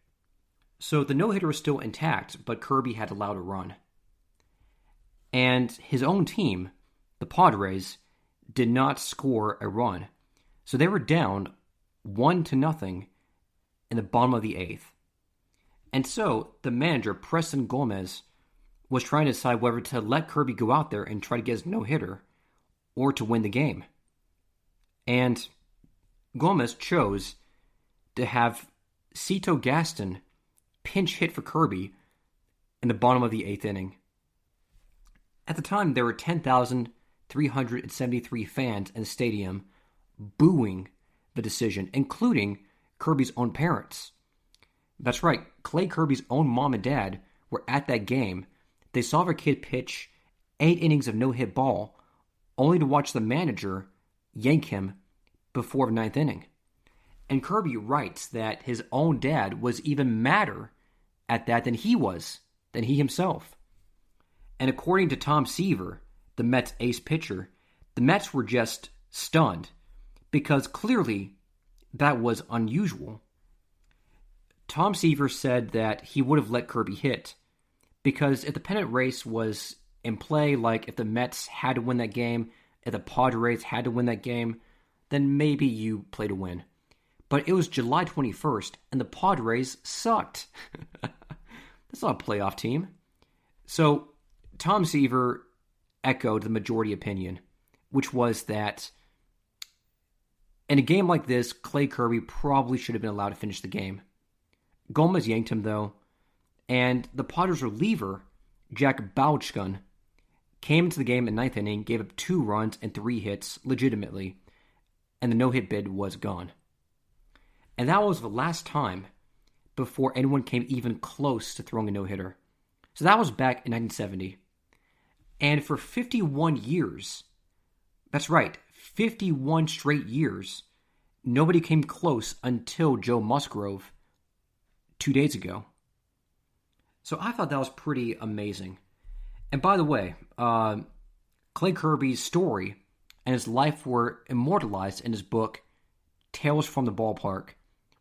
So the no-hitter was still intact, but Kirby had allowed a run. And his own team, the Padres, did not score a run. So they were down 1-0 in the bottom of the 8th. And so the manager, Preston Gomez, was trying to decide whether to let Kirby go out there and try to get his no-hitter or to win the game. And Gomez chose to have Cito Gaston pinch hit for Kirby in the bottom of the 8th inning. At the time, there were 10,373 fans in the stadium booing the decision, including Kirby's own parents. That's right. Clay Kirby's own mom and dad were at that game. They saw their kid pitch 8 innings of no-hit ball, only to watch the manager yank him before the 9th inning. And Kirby writes that his own dad was even madder at that than he himself. And according to Tom Seaver, the Mets ace pitcher, the Mets were just stunned because clearly that was unusual. Tom Seaver said that he would have let Kirby hit because if the pennant race was in play, like if the Mets had to win that game, if the Padres had to win that game, then maybe you play to win. But it was July 21st, and the Padres sucked. That's not a playoff team. So Tom Seaver echoed the majority opinion, which was that in a game like this, Clay Kirby probably should have been allowed to finish the game. Gomez yanked him, though, and the Padres reliever, Jack Bauchkin, came into the game in 9th inning, gave up 2 runs and 3 hits legitimately, and the no-hit bid was gone. And that was the last time before anyone came even close to throwing a no-hitter. So that was back in 1970. And for 51 years, that's right, 51 straight years, nobody came close until Joe Musgrove 2 days ago. So I thought that was pretty amazing. And by the way, Clay Kirby's story and his life were immortalized in his book, Tales from the Ballpark,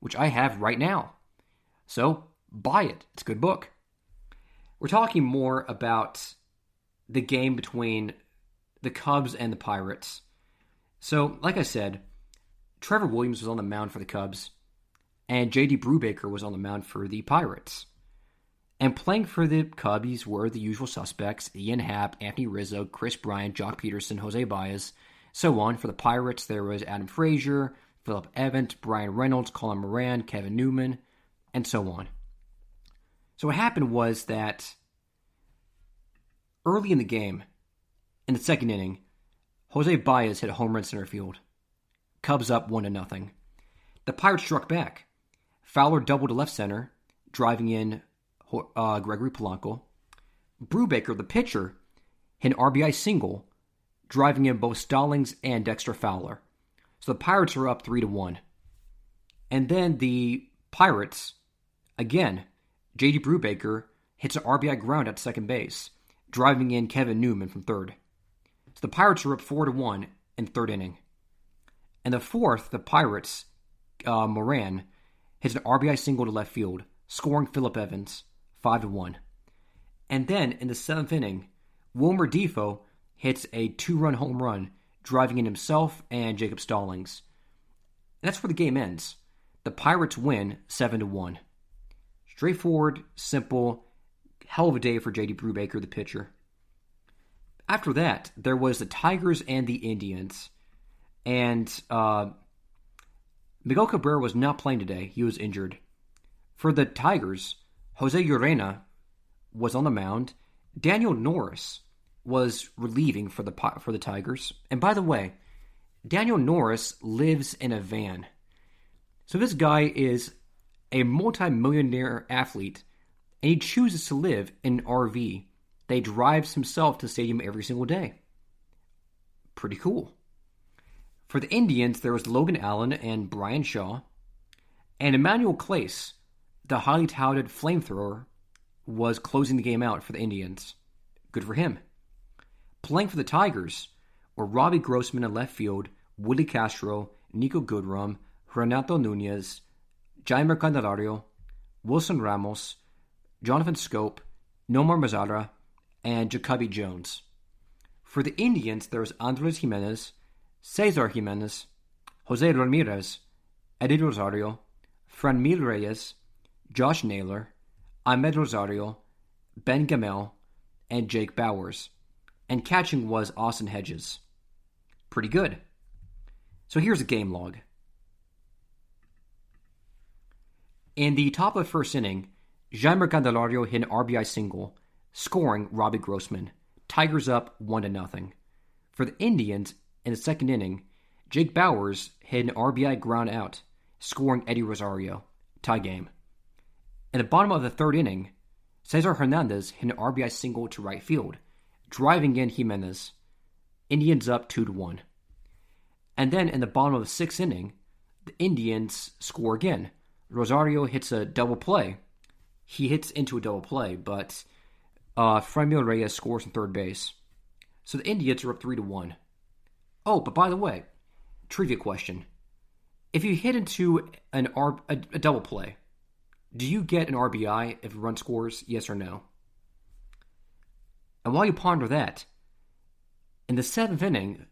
which I have right now. So buy it. It's a good book. We're talking more about the game between the Cubs and the Pirates. So, like I said, Trevor Williams was on the mound for the Cubs, and J.D. Brubaker was on the mound for the Pirates. And playing for the Cubbies were the usual suspects: Ian Happ, Anthony Rizzo, Chris Bryant, Jock Peterson, Jose Baez, so on. For the Pirates, there was Adam Frazier, Phillip Evans, Brian Reynolds, Colin Moran, Kevin Newman, and so on. So what happened was that early in the game, in the 2nd inning, Jose Baez hit a home run center field. Cubs up 1-0. The Pirates struck back. Fowler doubled to left center, driving in Gregory Polanco. Brubaker, the pitcher, hit an RBI single, driving in both Stallings and Dexter Fowler. So the Pirates are up 3-1. And then the Pirates, again, J.D. Brubaker hits an RBI ground at second base, driving in Kevin Newman from third. So the Pirates are up 4-1 in the 3rd inning. And the 4th, the Pirates, Moran, hits an RBI single to left field, scoring Phillip Evans 5-1. And then in the 7th inning, Wilmer Defoe hits a 2-run home run, driving in himself and Jacob Stallings. And that's where the game ends. The Pirates win 7-1. Straightforward, simple, hell of a day for J.D. Brubaker, the pitcher. After that, there was the Tigers and the Indians. And Miguel Cabrera was not playing today. He was injured. For the Tigers, Jose Urena was on the mound. Daniel Norris was relieving for the Tigers. And by the way, Daniel Norris lives in a van. So this guy is a multi-millionaire athlete, and he chooses to live in an RV that he drives himself to the stadium every single day. Pretty cool. For the Indians, there was Logan Allen and Brian Shaw. And Emmanuel Clace, the highly touted flamethrower, was closing the game out for the Indians. Good for him. Playing for the Tigers were Robbie Grossman in left field, Willie Castro, Nico Goodrum, Renato Nunez, Jaimer Candelario, Wilson Ramos, Jonathan Scope, Nomar Mazara, and Jacoby Jones. For the Indians, there was Andres Jimenez, Cesar Jimenez, Jose Ramirez, Eddie Rosario, Franmil Reyes, Josh Naylor, Ahmed Rosario, Ben Gamel, and Jake Bowers. And catching was Austin Hedges. Pretty good. So here's a game log. In the top of the 1st inning, Jaimer Candelario hit an RBI single, scoring Robbie Grossman. Tigers up 1-0. For the Indians, in the 2nd inning, Jake Bowers hit an RBI ground out, scoring Eddie Rosario. Tie game. In the bottom of the third inning, Cesar Hernandez hit an RBI single to right field, driving in Jimenez. Indians up 2-1. And then in the bottom of the sixth inning, the Indians score again. Rosario hits a double play. He hits into a double play, but Franmil Reyes scores from third base. So the Indians are up 3-1. Oh, but by the way, trivia question. If you hit into a double play, do you get an RBI if a run scores, yes or no? And while you ponder that, in the seventh inning,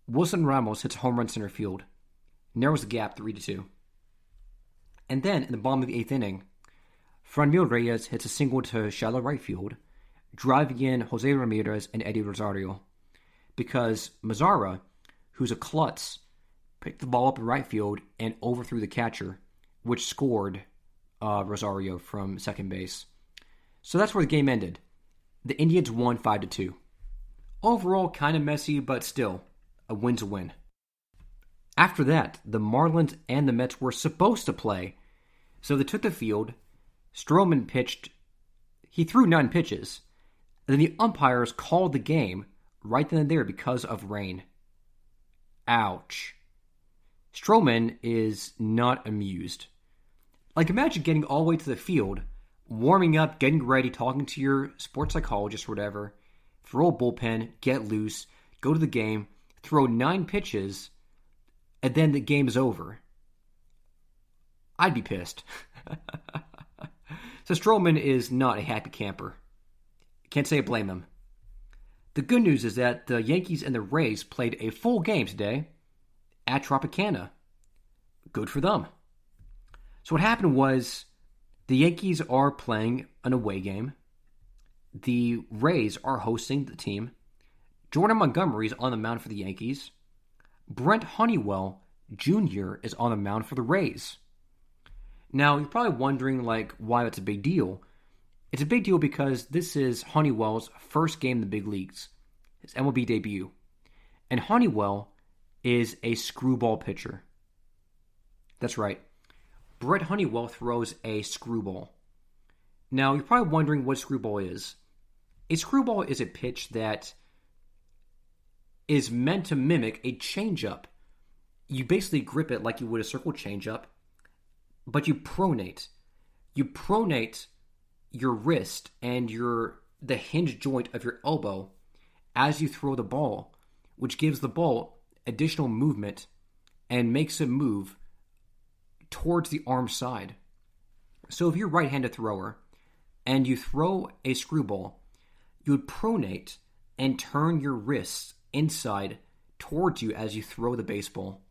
Wilson Ramos hits a home run center field, narrows the gap 3-2. And then in the bottom of the eighth inning, Franmil Reyes hits a single to shallow right field, driving in Jose Ramirez and Eddie Rosario, because Mazara, who's a klutz, picked the ball up in right field and overthrew the catcher, which scored Rosario from second base. So that's where the game ended. The Indians won 5-2. Overall, kind of messy, but still, a win's a win. After that, the Marlins and the Mets were supposed to play, so they took the field. Stroman pitched. He threw 9 pitches. And then the umpires called the game right then and there because of rain. Ouch. Stroman is not amused. Like, imagine getting all the way to the field, warming up, getting ready, talking to your sports psychologist or whatever, throw a bullpen, get loose, go to the game, throw 9 pitches, and then the game is over. I'd be pissed. So Stroman is not a happy camper. Can't say I blame him. The good news is that the Yankees and the Rays played a full game today at Tropicana. Good for them. So what happened was the Yankees are playing an away game. The Rays are hosting the team. Jordan Montgomery is on the mound for the Yankees. Brent Honeywell Jr. is on the mound for the Rays. Now, you're probably wondering, why that's a big deal. It's a big deal because this is Honeywell's first game in the big leagues, his MLB debut. And Honeywell is a screwball pitcher. That's right. Brett Honeywell throws a screwball. Now, you're probably wondering what screwball is. A screwball is a pitch that is meant to mimic a changeup. You basically grip it like you would a circle changeup, but you pronate. You pronate your wrist and the hinge joint of your elbow as you throw the ball, which gives the ball additional movement and makes it move towards the arm side. So if you're a right-handed thrower and you throw a screwball, you would pronate and turn your wrists inside towards you as you throw the baseball.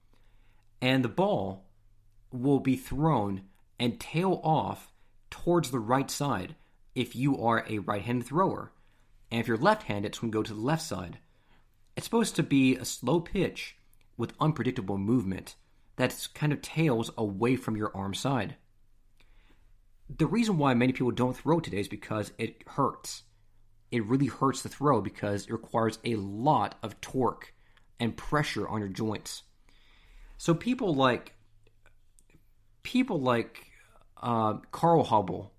And the ball will be thrown and tail off towards the right side if you are a right-handed thrower. And if you're left-handed, it's going to go to the left side. It's supposed to be a slow pitch with unpredictable movement that kind of tails away from your arm side. The reason why many people don't throw today is because it hurts. It really hurts to throw because it requires a lot of torque and pressure on your joints. So people like Carl Hubble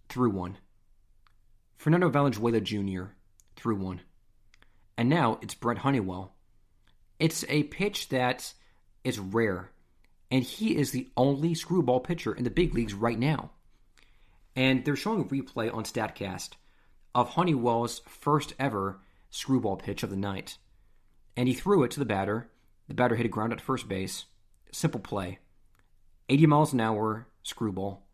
threw one. Fernando Valenzuela Jr. threw one. And now it's Brent Honeywell. It's a pitch that is rare. And he is the only screwball pitcher in the big leagues right now. And they're showing a replay on StatCast of Honeywell's first ever screwball pitch of the night. And he threw it to the batter. The batter hit a ground at first base. Simple play. 80 miles an hour screwball.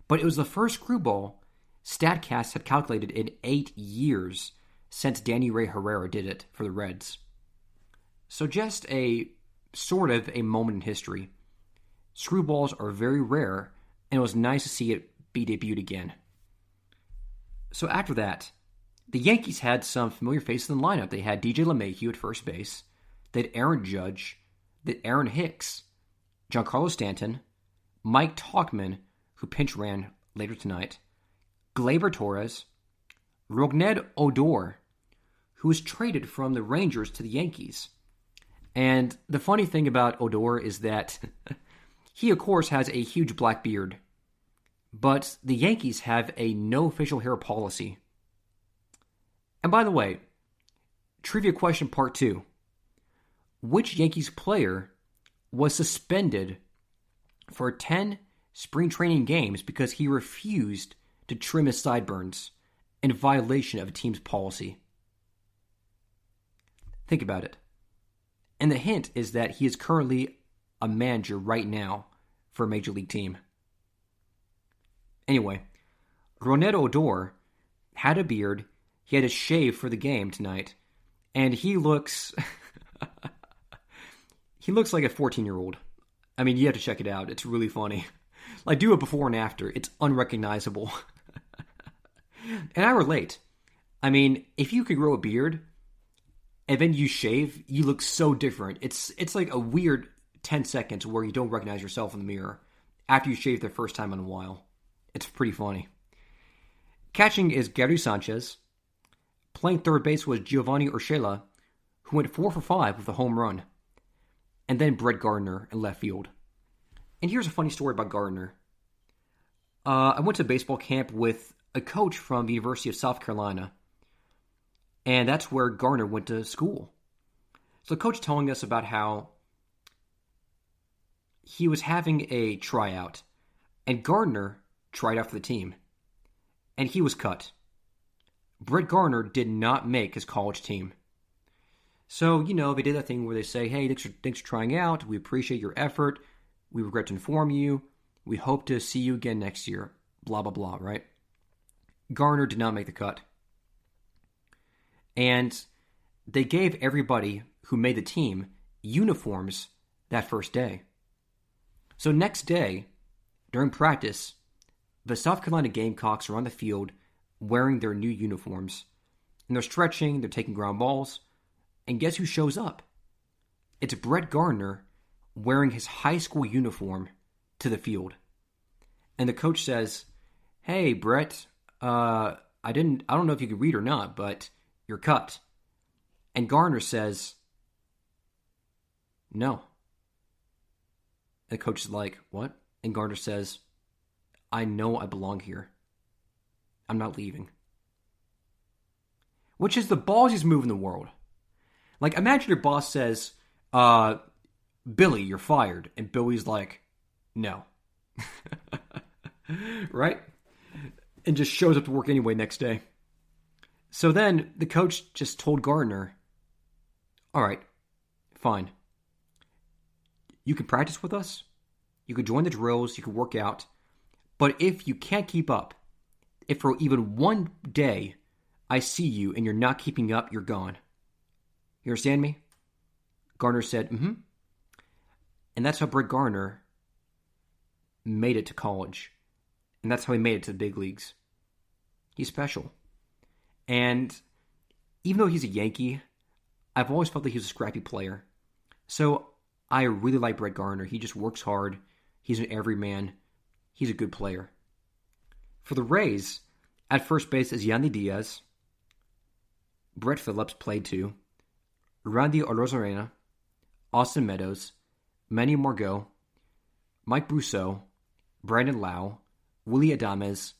But it was the first screwball StatCast had calculated in 8 years since Danny Ray Herrera did it for the Reds. So just a sort of a moment in history. Screwballs are very rare, and it was nice to see it be debuted again. So after that, the Yankees had some familiar faces in the lineup. They had DJ LeMahieu at first base. They had Aaron Judge. They had Aaron Hicks, Giancarlo Stanton, Mike Tauchman, who pinch ran later tonight, Gleyber Torres, Rougned Odor, who was traded from the Rangers to the Yankees. And the funny thing about Odor is that he, of course, has a huge black beard. But the Yankees have a no official hair policy. And by the way, trivia question part 2. Which Yankees player was suspended for 10 spring training games because he refused to trim his sideburns in violation of a team's policy? Think about it. And the hint is that he is currently a manager right now for a major league team. Anyway, Ronald Odor had a beard. He had a shave for the game tonight. And he looks... he looks like a 14-year-old. I mean, you have to check it out. It's really funny. Like, do it before and after. It's unrecognizable. And I relate. I mean, if you could grow a beard and then you shave, you look so different. It's like a weird 10 seconds where you don't recognize yourself in the mirror after you shave the first time in a while. It's pretty funny. Catching is Gary Sanchez. Playing third base was Giovanni Urshela, who went 4 for 5 with a home run. And then Brett Gardner in left field. And here's a funny story about Gardner. I went to baseball camp with a coach from the University of South Carolina. And that's where Gardner went to school. So the coach telling us about how he was having a tryout. And Gardner tried out for the team. And he was cut. Brett Gardner did not make his college team. So, they did that thing where they say, hey, thanks for trying out. We appreciate your effort. We regret to inform you. We hope to see you again next year. Blah, blah, blah, right? Gardner did not make the cut. And they gave everybody who made the team uniforms that first day. So next day, during practice, the South Carolina Gamecocks are on the field wearing their new uniforms. And they're stretching, they're taking ground balls. And guess who shows up? It's Brett Gardner wearing his high school uniform to the field. And the coach says, hey, Brett, I don't know if you can read or not, but you're cut. And Gardner says, no. And the coach is like, what? And Gardner says, I know I belong here. I'm not leaving. Which is the ballsiest move in the world. Like, imagine your boss says, Billy, you're fired. And Billy's like, no. Right? And just shows up to work anyway next day. So then the coach just told Gardner, all right, fine. You can practice with us. You can join the drills. You can work out. But if you can't keep up, if for even one day I see you and you're not keeping up, you're gone. You understand me? Gardner said, mm-hmm. And that's how Brett Gardner made it to college. And that's how he made it to the big leagues. He's special. And even though he's a Yankee, I've always felt that he was a scrappy player. So I really like Brett Gardner. He just works hard. He's an everyman. He's a good player. For the Rays, at first base is Yandy Diaz. Brett Phillips played too. Randy Arozarena, Austin Meadows, Manny Margot, Mike Brousseau, Brandon Lau, Willie Adames,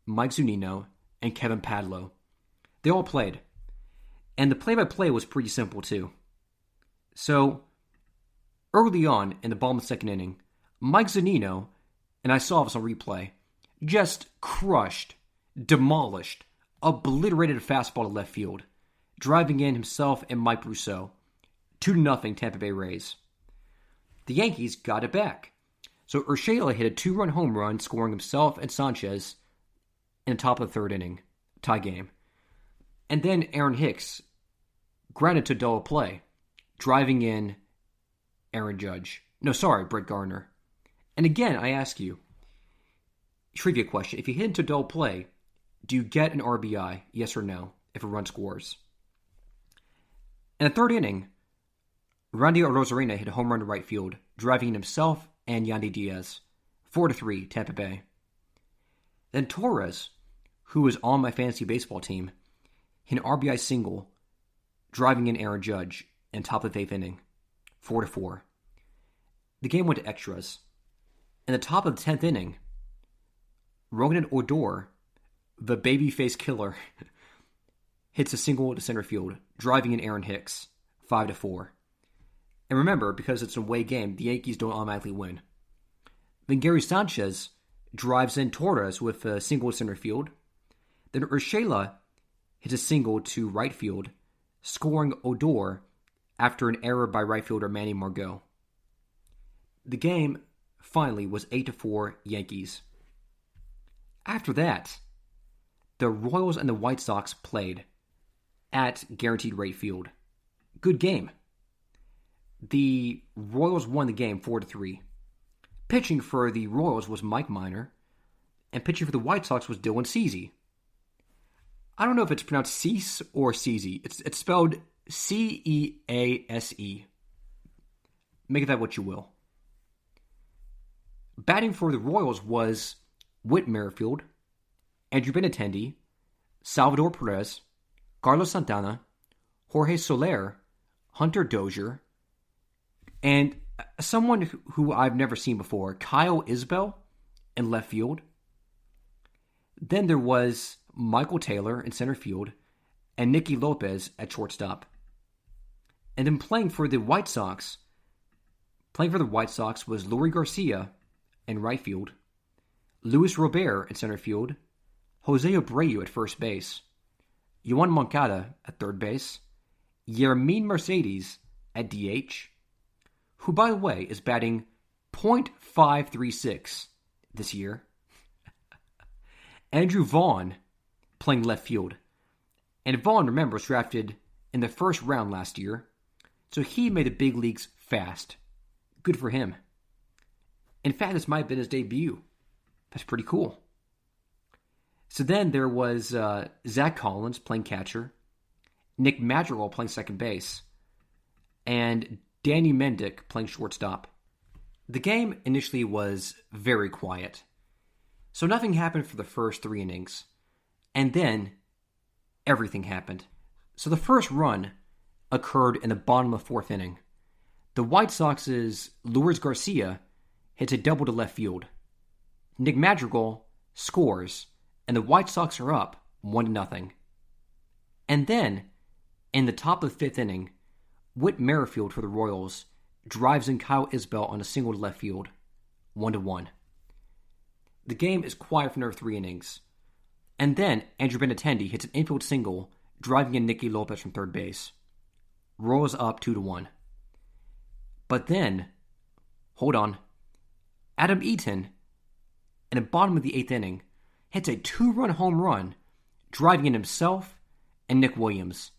Mike Zunino, and Kevin Padlo. They all played. And the play-by-play was pretty simple too. So, early on in the bottom of the second inning, Mike Zunino, and I saw this on replay, just crushed, demolished, obliterated a fastball to left field, driving in himself and Mike Brousseau. 2-0 Tampa Bay Rays. The Yankees got it back. So Urshela hit a 2-run home run, scoring himself and Sanchez in the top of the third inning. Tie game. And then Aaron Hicks grounded to double play, driving in Brett Gardner. And again, I ask you, trivia question, if you hit into double play, do you get an RBI, yes or no, if a run scores? In the third inning, Randy Arozarena hit a home run to right field, driving in himself and Yandy Diaz. 4-3, Tampa Bay. Then Torres, who was on my fantasy baseball team, hit an RBI single, driving in Aaron Judge in top of the 8th inning. 4-4. The game went to extras. In the top of the 10th inning, Rougned Odor, the babyface killer, hits a single to center field, driving in Aaron Hicks, 5-4. And remember, because it's an away game, the Yankees don't automatically win. Then Gary Sanchez drives in Torres with a single to center field. Then Urshela hits a single to right field, scoring Odor after an error by right fielder Manny Margot. The game finally was 8-4 Yankees. After that, the Royals and the White Sox played at Guaranteed Rate Field. Good game. The Royals won the game 4-3. Pitching for the Royals was Mike Minor, and pitching for the White Sox was Dylan Cease. I don't know if it's pronounced Cease or Cease. It's spelled Cease. Make of that what you will. Batting for the Royals was Whit Merrifield, Andrew Benintendi, Salvador Perez, Carlos Santana, Jorge Soler, Hunter Dozier, and someone who I've never seen before, Kyle Isbell in left field. Then there was Michael Taylor in center field and Nicky Lopez at shortstop. And then playing for the White Sox was Luis Garcia in right field, Luis Robert in center field, Jose Abreu at first base, Yoan Moncada at third base, Yermin Mercedes at DH, who, by the way, is batting .536 this year, Andrew Vaughn playing left field. And Vaughn, remember, was drafted in the first round last year, so he made the big leagues fast. Good for him. In fact, this might have been his debut. That's pretty cool. So then there was Zach Collins playing catcher, Nick Madrigal playing second base, and Danny Mendick playing shortstop. The game initially was very quiet, so nothing happened for the first 3 innings. And then everything happened. So the first run occurred in the bottom of the 4th inning. The White Sox's Luis Garcia hits a double to left field. Nick Madrigal scores, and the White Sox are up 1-0. And then, in the top of the 5th inning, Whit Merrifield for the Royals drives in Kyle Isbell on a single to left field, 1-1. The game is quiet for another 3 innings. And then Andrew Benintendi hits an infield single, driving in Nicky Lopez from third base. Royals up 2-1. But then, hold on, Adam Eaton, in the bottom of the 8th inning, hits a 2-run home run, driving in himself and Nick Williams,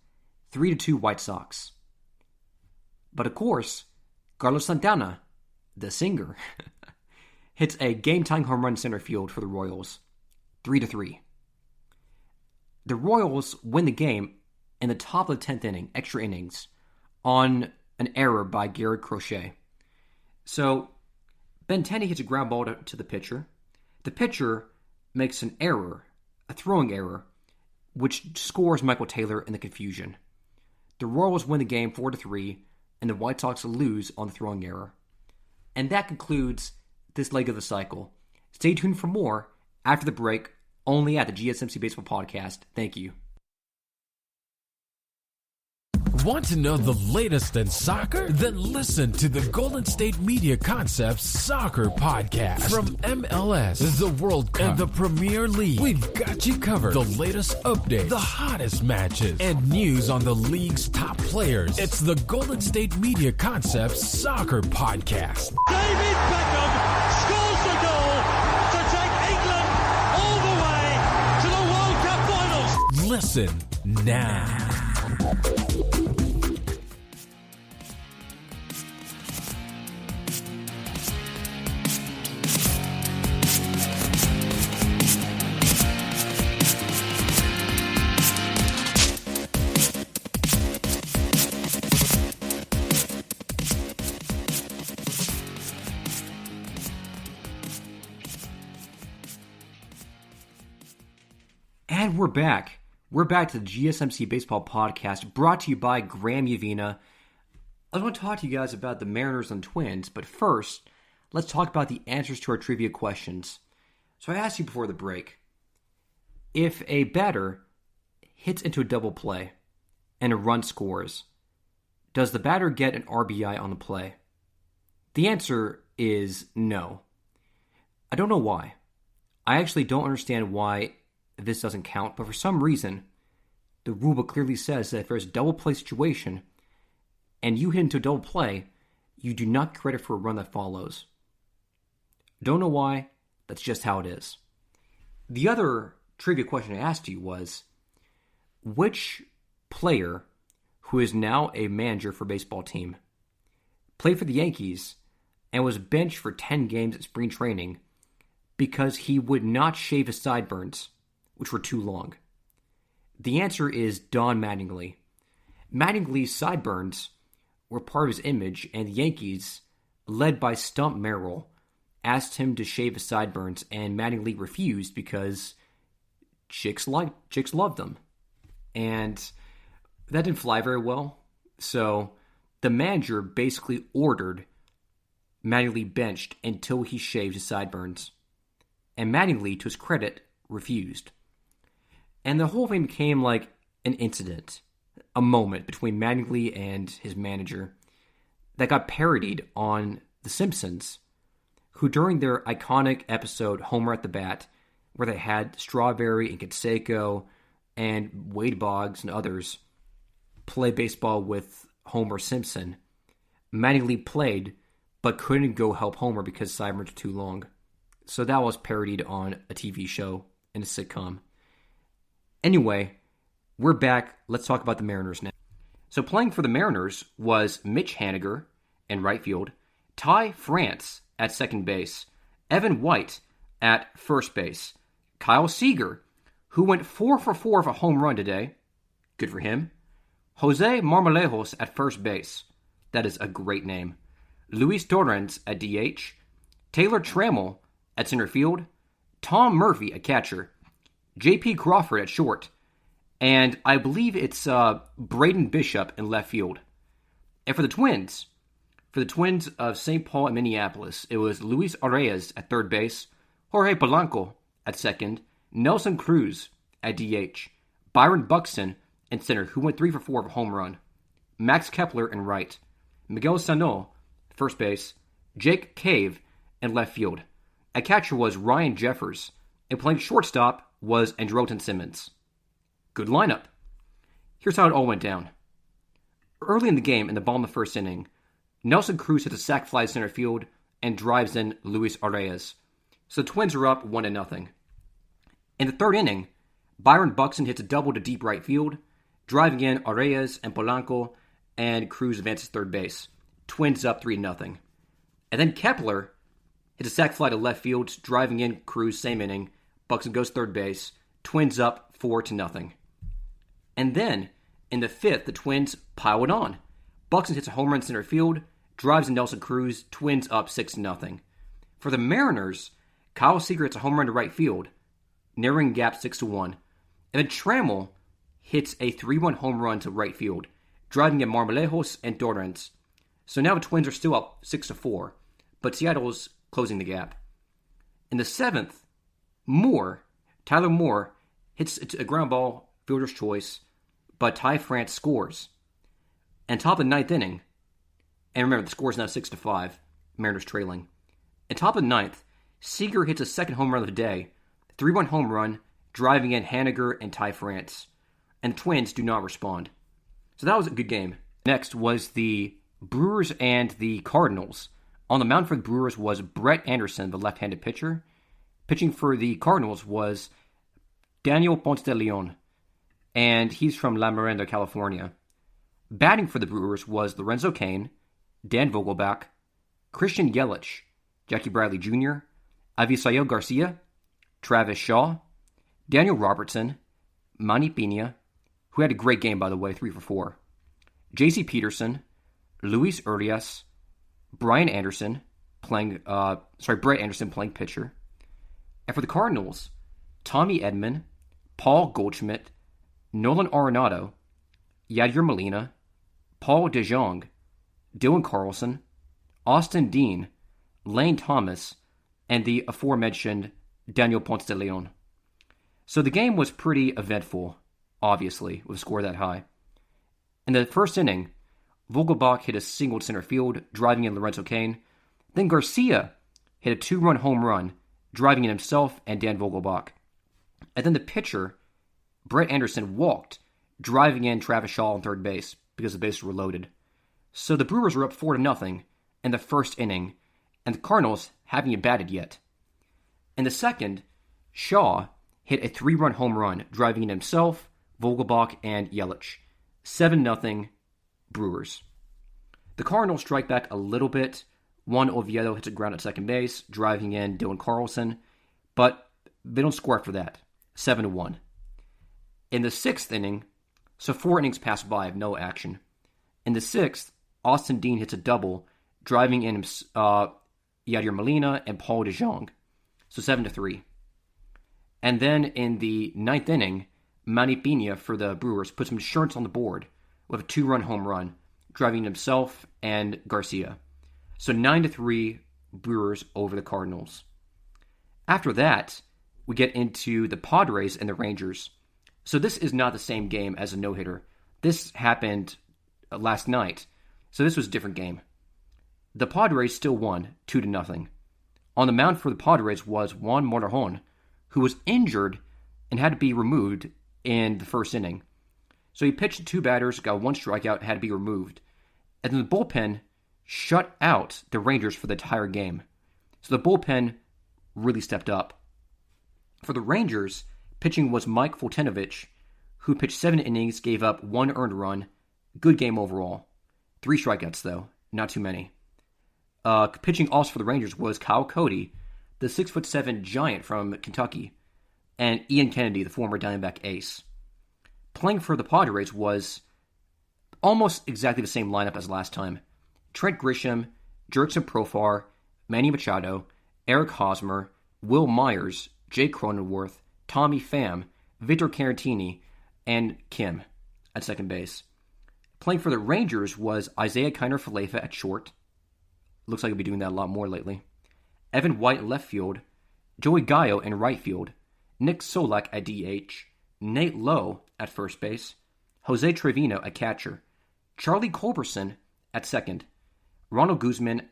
3-2 White Sox. But of course, Carlos Santana, the singer, hits a game-tying home run center field for the Royals, 3-3. The Royals win the game in the top of the 10th inning, extra innings, on an error by Garrett Crochet. So, Benintendi hits a ground ball to the pitcher. The pitcher makes an error, a throwing error, which scores Michael Taylor in the confusion. The Royals win the game 4-3, and the White Sox lose on the throwing error. And that concludes this leg of the cycle. Stay tuned for more after the break, only at the GSMC Baseball Podcast. Thank you. Want to know the latest in soccer? Then listen to the Golden State Media Concepts Soccer Podcast. From MLS, the World Cup, and the Premier League, we've got you covered. The latest updates, the hottest matches, and news on the league's top players. It's the Golden State Media Concepts Soccer Podcast. David Beckham scores the goal to take England all the way to the World Cup finals. Listen now. And we're back. We're back to the GSMC Baseball Podcast, brought to you by Graham Yavina. I want to talk to you guys about the Mariners and Twins, but first, let's talk about the answers to our trivia questions. So I asked you before the break, if a batter hits into a double play and a run scores, does the batter get an RBI on the play? The answer is no. I don't know why. I actually don't understand why this doesn't count, but for some reason, the rulebook clearly says that if there's a double play situation and you hit into a double play, you do not get credit for a run that follows. Don't know why. That's just how it is. The other trivia question I asked you was, which player who is now a manager for a baseball team played for the Yankees and was benched for 10 games at spring training because he would not shave his sideburns, which were too long? The answer is Don Mattingly. Mattingly's sideburns were part of his image, and the Yankees, led by Stump Merrill, asked him to shave his sideburns, and Mattingly refused because chicks loved them. And that didn't fly very well. So the manager basically ordered Mattingly benched until he shaved his sideburns. And Mattingly, to his credit, refused. And the whole thing became like an incident, a moment between Mattingly and his manager that got parodied on The Simpsons, who during their iconic episode Homer at the Bat, where they had Strawberry and Canseco and Wade Boggs and others play baseball with Homer Simpson, Mattingly played but couldn't go help Homer because sideburns were too long. So that was parodied on a TV show in a sitcom. Anyway, we're back. Let's talk about the Mariners now. So playing for the Mariners was Mitch Haniger in right field, Ty France at second base, Evan White at first base, Kyle Seager, who went 4 for 4 of a home run today. Good for him. Jose Marmolejos at first base. That is a great name. Luis Torrens at DH, Taylor Trammell at center field, Tom Murphy at catcher, J.P. Crawford at short, and I believe it's Braden Bishop in left field. And for the Twins of St. Paul and Minneapolis, it was Luis Arias at third base, Jorge Polanco at second, Nelson Cruz at DH, Byron Buxton in center, who went 3 for 4 of a home run, Max Kepler in right, Miguel Sano first base, Jake Cave in left field. At catcher was Ryan Jeffers, and playing shortstop was Andrelton Simmons. Good lineup. Here's how it all went down. Early in the game, in the bottom of the first inning, Nelson Cruz hits a sac fly to center field and drives in Luis Arias. So the Twins are up 1-0. In the third inning, Byron Buxton hits a double to deep right field, driving in Arias and Polanco, and Cruz advances third base. Twins up 3-0. And then Kepler hits a sac fly to left field, driving in Cruz, same inning. Buxton goes third base. Twins up 4-0. And then, in the fifth, the Twins pile it on. Buxton hits a home run center field, drives in Nelson Cruz. Twins up 6-0. For the Mariners, Kyle Seager hits a home run to right field, narrowing gap 6-1. And then Trammell hits a 3-1 home run to right field, driving in Marmolejos and Torrens. So now the Twins are still up 6-4, but Seattle's closing the gap. In the seventh, Tyler Moore hits a ground ball, fielder's choice, but Ty France scores. And top of the ninth inning, and remember the score is now 6-5, Mariners trailing. And top of the ninth, Seager hits a second home run of the day, 3-1 home run, driving in Haniger and Ty France. And the Twins do not respond. So that was a good game. Next was the Brewers and the Cardinals. On the mound for the Brewers was Brett Anderson, the left-handed pitcher. Pitching for the Cardinals was Daniel Ponce de Leon, and he's from La Miranda, California. Batting for the Brewers was Lorenzo Cain, Dan Vogelbach, Christian Yelich, Jackie Bradley Jr., Avisail Garcia, Travis Shaw, Daniel Robertson, Manny Pena, who had a great game, by the way, 3 for 4, J.C. Peterson, Luis Urias, Brett Anderson playing pitcher. And for the Cardinals, Tommy Edman, Paul Goldschmidt, Nolan Arenado, Yadier Molina, Paul DeJong, Dylan Carlson, Austin Dean, Lane Thomas, and the aforementioned Daniel Ponce de Leon. So the game was pretty eventful, obviously, with a score that high. In the first inning, Vogelbach hit a single to center field, driving in Lorenzo Cain. Then Garcia hit a 2-run home run, driving in himself and Dan Vogelbach. And then the pitcher, Brett Anderson, walked, driving in Travis Shaw on third base because the bases were loaded. So the Brewers were up 4-0 in the first inning, and the Cardinals haven't even batted yet. In the second, Shaw hit a 3-run home run, driving in himself, Vogelbach, and Yelich. 7-0 Brewers. The Cardinals strike back a little bit. Juan Oviedo hits a ground at second base, driving in Dylan Carlson, but they don't score after that. 7-1. In the sixth inning, so 4 innings pass by of no action. In the sixth, Austin Dean hits a double, driving in Yadier Molina and Paul DeJong. So 7-3. And then in the ninth inning, Manny Pina for the Brewers put some insurance on the board with a 2-run home run, driving himself and Garcia. So 9-3 Brewers over the Cardinals. After that, we get into the Padres and the Rangers. So this is not the same game as a no-hitter. This happened last night, so this was a different game. The Padres still won 2-0. On the mound for the Padres was Juan Morejon, who was injured and had to be removed in the first inning. So he pitched 2 batters, got 1 strikeout, had to be removed. And then the bullpen shut out the Rangers for the entire game. So the bullpen really stepped up. For the Rangers, pitching was Mike Fultenovich, who pitched 7 innings, gave up 1 earned run. Good game overall. 3 strikeouts, though. Not too many. Pitching also for the Rangers was Kyle Cody, the 6'7" giant from Kentucky, and Ian Kennedy, the former Diamondback ace. Playing for the Padres was almost exactly the same lineup as last time. Trent Grisham, Jurickson Profar, Manny Machado, Eric Hosmer, Will Myers, Jake Cronenworth, Tommy Pham, Victor Caratini, and Kim at second base. Playing for the Rangers was Isaiah Kiner-Falefa at short. Looks like he'll be doing that a lot more lately. Evan White in left field, Joey Gallo in right field, Nick Solak at DH, Nate Lowe at first base, Jose Trevino at catcher, Charlie Culberson at second, Ronald Guzman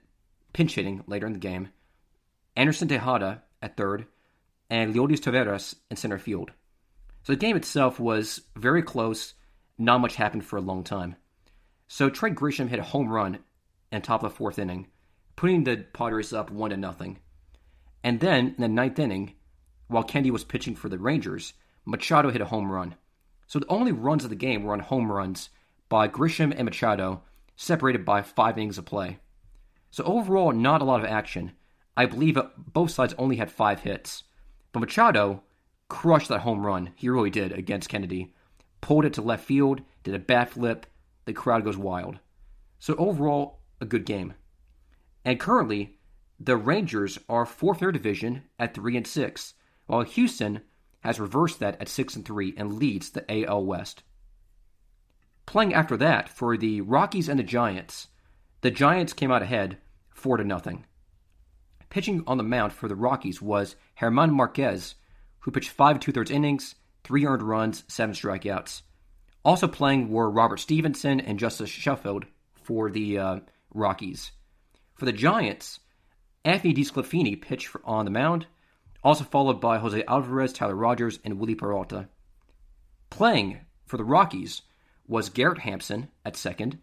pinch hitting later in the game, Anderson Tejada at third, and Leodis Taveras in center field. So the game itself was very close. Not much happened for a long time. So Trent Grisham hit a home run in top of the 4th inning, putting the Padres up 1-0. And then in the 9th inning, while Kennedy was pitching for the Rangers, Machado hit a home run. So the only runs of the game were on home runs by Grisham and Machado, separated by 5 innings of play. So overall, not a lot of action. I believe both sides only had 5 hits. But Machado crushed that home run. He really did against Kennedy. Pulled it to left field, did a bat flip. The crowd goes wild. So overall, a good game. And currently, the Rangers are 4th in their division at 3-6, while Houston has reversed that at 6-3 and leads the AL West. Playing after that for the Rockies and the Giants came out ahead 4-0. Pitching on the mound for the Rockies was German Marquez, who pitched 5 2/3 innings, 3 earned runs, 7 strikeouts. Also playing were Robert Stevenson and Justice Sheffield for the Rockies. For the Giants, Anthony DeSclafani pitched on the mound, also followed by Jose Alvarez, Tyler Rogers, and Willie Peralta. Playing for the Rockies was Garrett Hampson at second,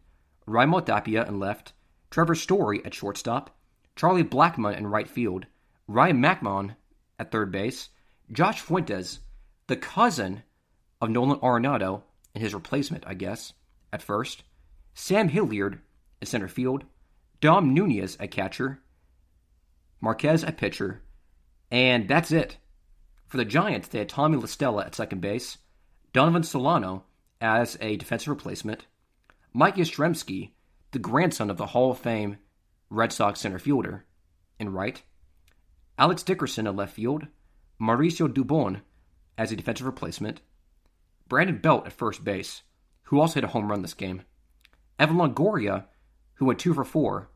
Raimel Tapia in left, Trevor Story at shortstop, Charlie Blackmon in right field, Ryan McMahon at third base, Josh Fuentes, the cousin of Nolan Arenado, and his replacement, I guess, at first, Sam Hilliard at center field, Dom Nunez at catcher, Marquez at pitcher, and that's it. For the Giants, they had Tommy LaStella at second base, Donovan Solano as a defensive replacement, Mike Yastrzemski, the grandson of the Hall of Fame Red Sox center fielder, in right, Alex Dickerson at left field, Mauricio Dubon as a defensive replacement, Brandon Belt at first base, who also hit a home run this game, Evan Longoria, who went 2 for 4,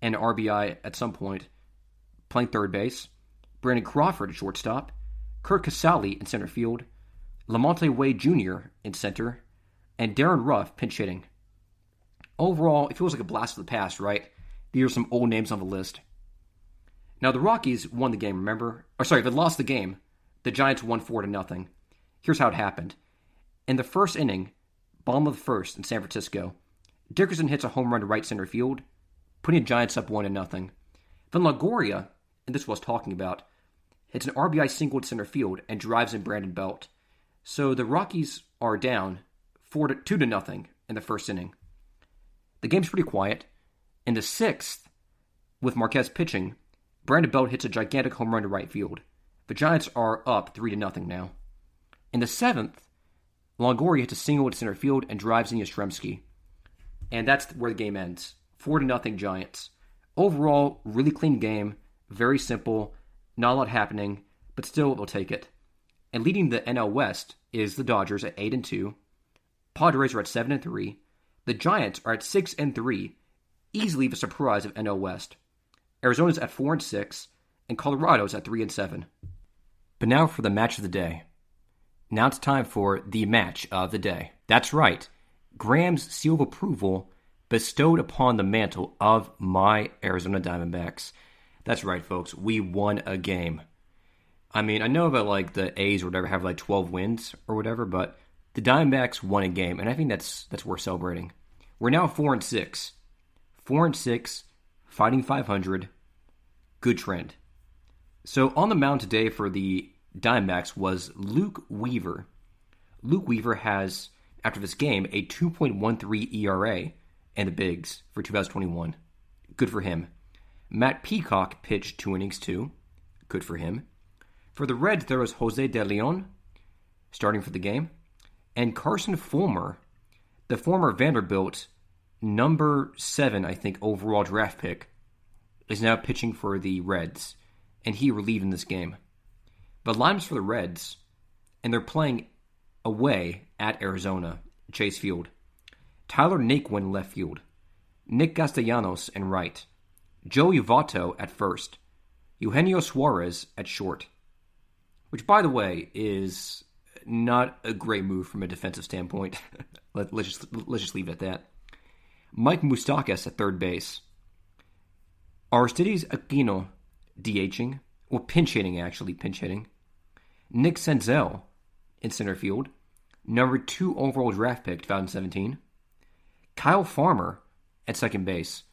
and RBI at some point, playing third base, Brandon Crawford at shortstop, Kurt Casale in center field, Lamonte Wade Jr. in center, and Darren Ruff pinch hitting. Overall, it feels like a blast of the past, right? These are some old names on the list. Now, the Rockies won the game, remember? They lost the game. The Giants won 4-0. Here's how it happened. In the first inning, bottom of the first in San Francisco, Dickerson hits a home run to right center field, putting the Giants up 1-0. Then Longoria, and this is what I was talking about, hits an RBI single to center field and drives in Brandon Belt. So the Rockies are down 2-0 in the first inning. The game's pretty quiet. In the sixth, with Marquez pitching, Brandon Belt hits a gigantic home run to right field. The Giants are up 3-0 now. In the seventh, Longoria hits a single to center field and drives in Yastrzemski. And that's where the game ends. 4-0 Giants. Overall, really clean game. Very simple. Not a lot happening, but still, they'll take it. And leading the NL West is the Dodgers at 8-2. Padres are at 7-3. The Giants are at 6-3. Easily the surprise of NL West. Arizona's at 4-6. And Colorado's at 3-7. But now for the match of the day. Now it's time for the match of the day. That's right. Graham's seal of approval bestowed upon the mantle of my Arizona Diamondbacks. That's right, folks. We won a game. I mean, I know that the A's or whatever have 12 wins or whatever, but the Diamondbacks won a game, and I think that's worth celebrating. We're now 4-6. 4-6, fighting 500. Good trend. So on the mound today for the Diamondbacks was Luke Weaver. Luke Weaver has, after this game, a 2.13 ERA in the bigs for 2021. Good for him. Matt Peacock pitched 2 innings too. Good for him. For the Reds, there was Jose De Leon starting for the game. And Carson Fulmer, the former Vanderbilt number 7, I think, overall draft pick, is now pitching for the Reds. And he relieved in this game. The line's for the Reds, and they're playing away at Arizona, Chase Field. Tyler Naquin in left field. Nick Castellanos in right. Joey Votto at first. Eugenio Suarez at short. Which, by the way, is not a great move from a defensive standpoint. let's just leave it at that. Mike Moustakas at third base. Aristides Aquino DHing. Well, pinch hitting. Nick Senzel in center field. Number 2 overall draft pick, 2017. Kyle Farmer at second base.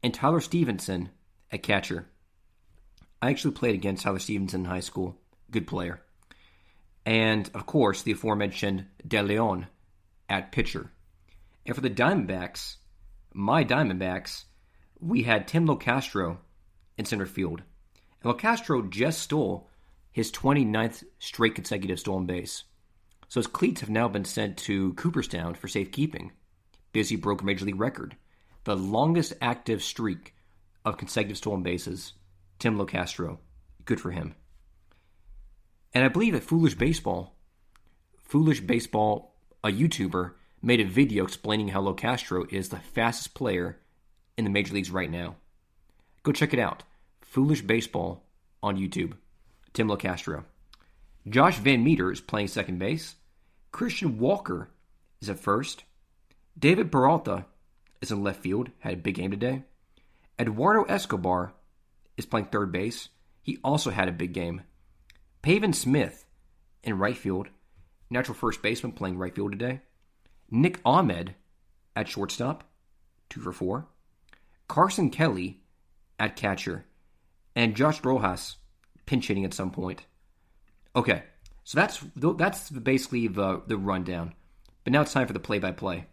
And Tyler Stevenson at catcher. I actually played against Tyler Stevenson in high school. Good player. And, of course, the aforementioned De Leon at pitcher. And for the Diamondbacks, my Diamondbacks, we had Tim Locastro in center field. And Locastro just stole his 29th straight consecutive stolen base. So his cleats have now been sent to Cooperstown for safekeeping, because he broke a Major League record. The longest active streak of consecutive stolen bases, Tim Locastro. Good for him. And I believe that Foolish Baseball, a YouTuber, made a video explaining how Locastro is the fastest player in the Major Leagues right now. Go check it out. Foolish Baseball on YouTube. Tim Locastro. Josh Van Meter is playing second base. Christian Walker is at first. David Peralta is in left field. Had a big game today. Eduardo Escobar is playing third base. He also had a big game. Pavin Smith in right field. Natural first baseman playing right field today. Nick Ahmed at shortstop. 2 for 4. Carson Kelly at catcher. And Josh Rojas pinch hitting at some point. Okay, so that's basically the rundown. But now it's time for the play-by-play.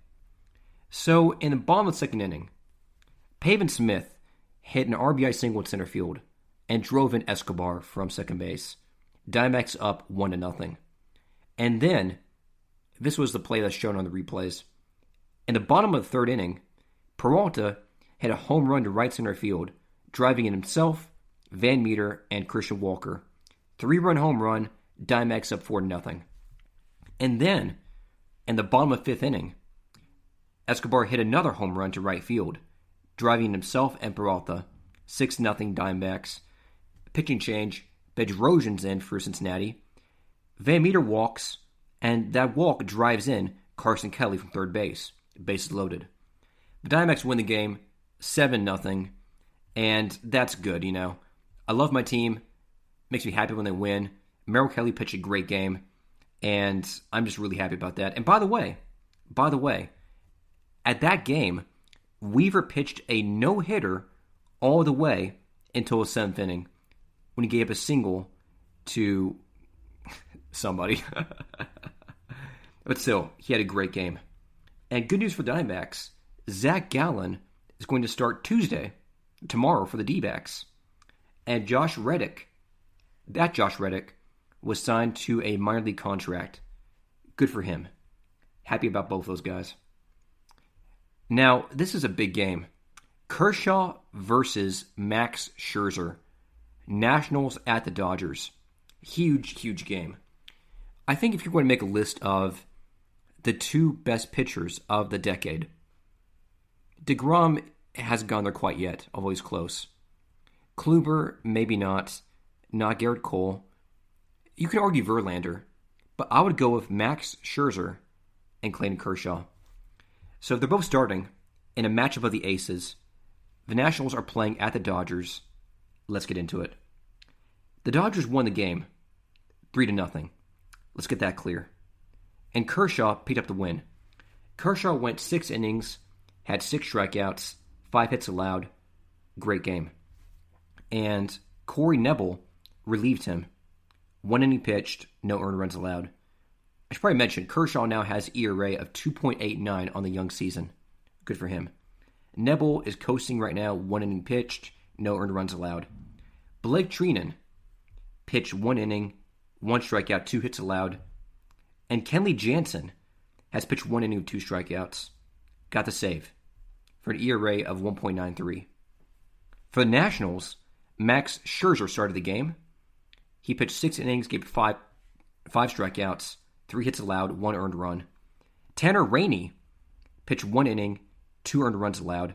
So in the bottom of the second inning, Pavin Smith hit an RBI single at center field and drove in Escobar from second base. Diamondbacks up 1-0. And then, this was the play that's shown on the replays. In the bottom of the third inning, Peralta hit a home run to right center field, driving in himself, Van Meter, and Christian Walker. 3-run home run, Diamondbacks up 4-0. And then, in the bottom of fifth inning, Escobar hit another home run to right field, driving himself and Peralta. 6-0 Diamondbacks. Pitching change, Bedrosian's in for Cincinnati. Van Meter walks, and that walk drives in Carson Kelly from third base. Bases loaded. The Diamondbacks win the game 7-0, and that's good, you know. I love my team. Makes me happy when they win. Merrill Kelly pitched a great game, and I'm just really happy about that. And by the way, at that game, Weaver pitched a no-hitter all the way until the 7th inning when he gave a single to somebody. But still, he had a great game. And good news for Diamondbacks, Zach Gallen is going to start tomorrow for the D-backs. And Josh Reddick was signed to a minor league contract. Good for him. Happy about both those guys. Now, this is a big game. Kershaw versus Max Scherzer. Nationals at the Dodgers. Huge game. I think if you're going to make a list of the two best pitchers of the decade, DeGrom hasn't gone there quite yet, although he's close. Kluber, maybe not. Not Garrett Cole. You could argue Verlander, but I would go with Max Scherzer and Clayton Kershaw. So if they're both starting in a matchup of the aces, the Nationals are playing at the Dodgers. Let's get into it. The Dodgers won the game 3-0. Let's get that clear. And Kershaw picked up the win. Kershaw went 6 innings, had 6 strikeouts, 5 hits allowed. Great game. And Corey Nebel relieved him. 1 inning pitched, no earned runs allowed. I should probably mention, Kershaw now has ERA of 2.89 on the young season. Good for him. Nebel is coasting right now, 1 inning pitched, no earned runs allowed. Blake Treinen pitched 1 inning, 1 strikeout, 2 hits allowed. And Kenley Jansen has pitched 1 inning with 2 strikeouts. Got the save for an ERA of 1.93. For the Nationals, Max Scherzer started the game. He pitched 6 innings, gave 5 strikeouts, 3 hits allowed, 1 earned run. Tanner Rainey pitched 1 inning, 2 earned runs allowed.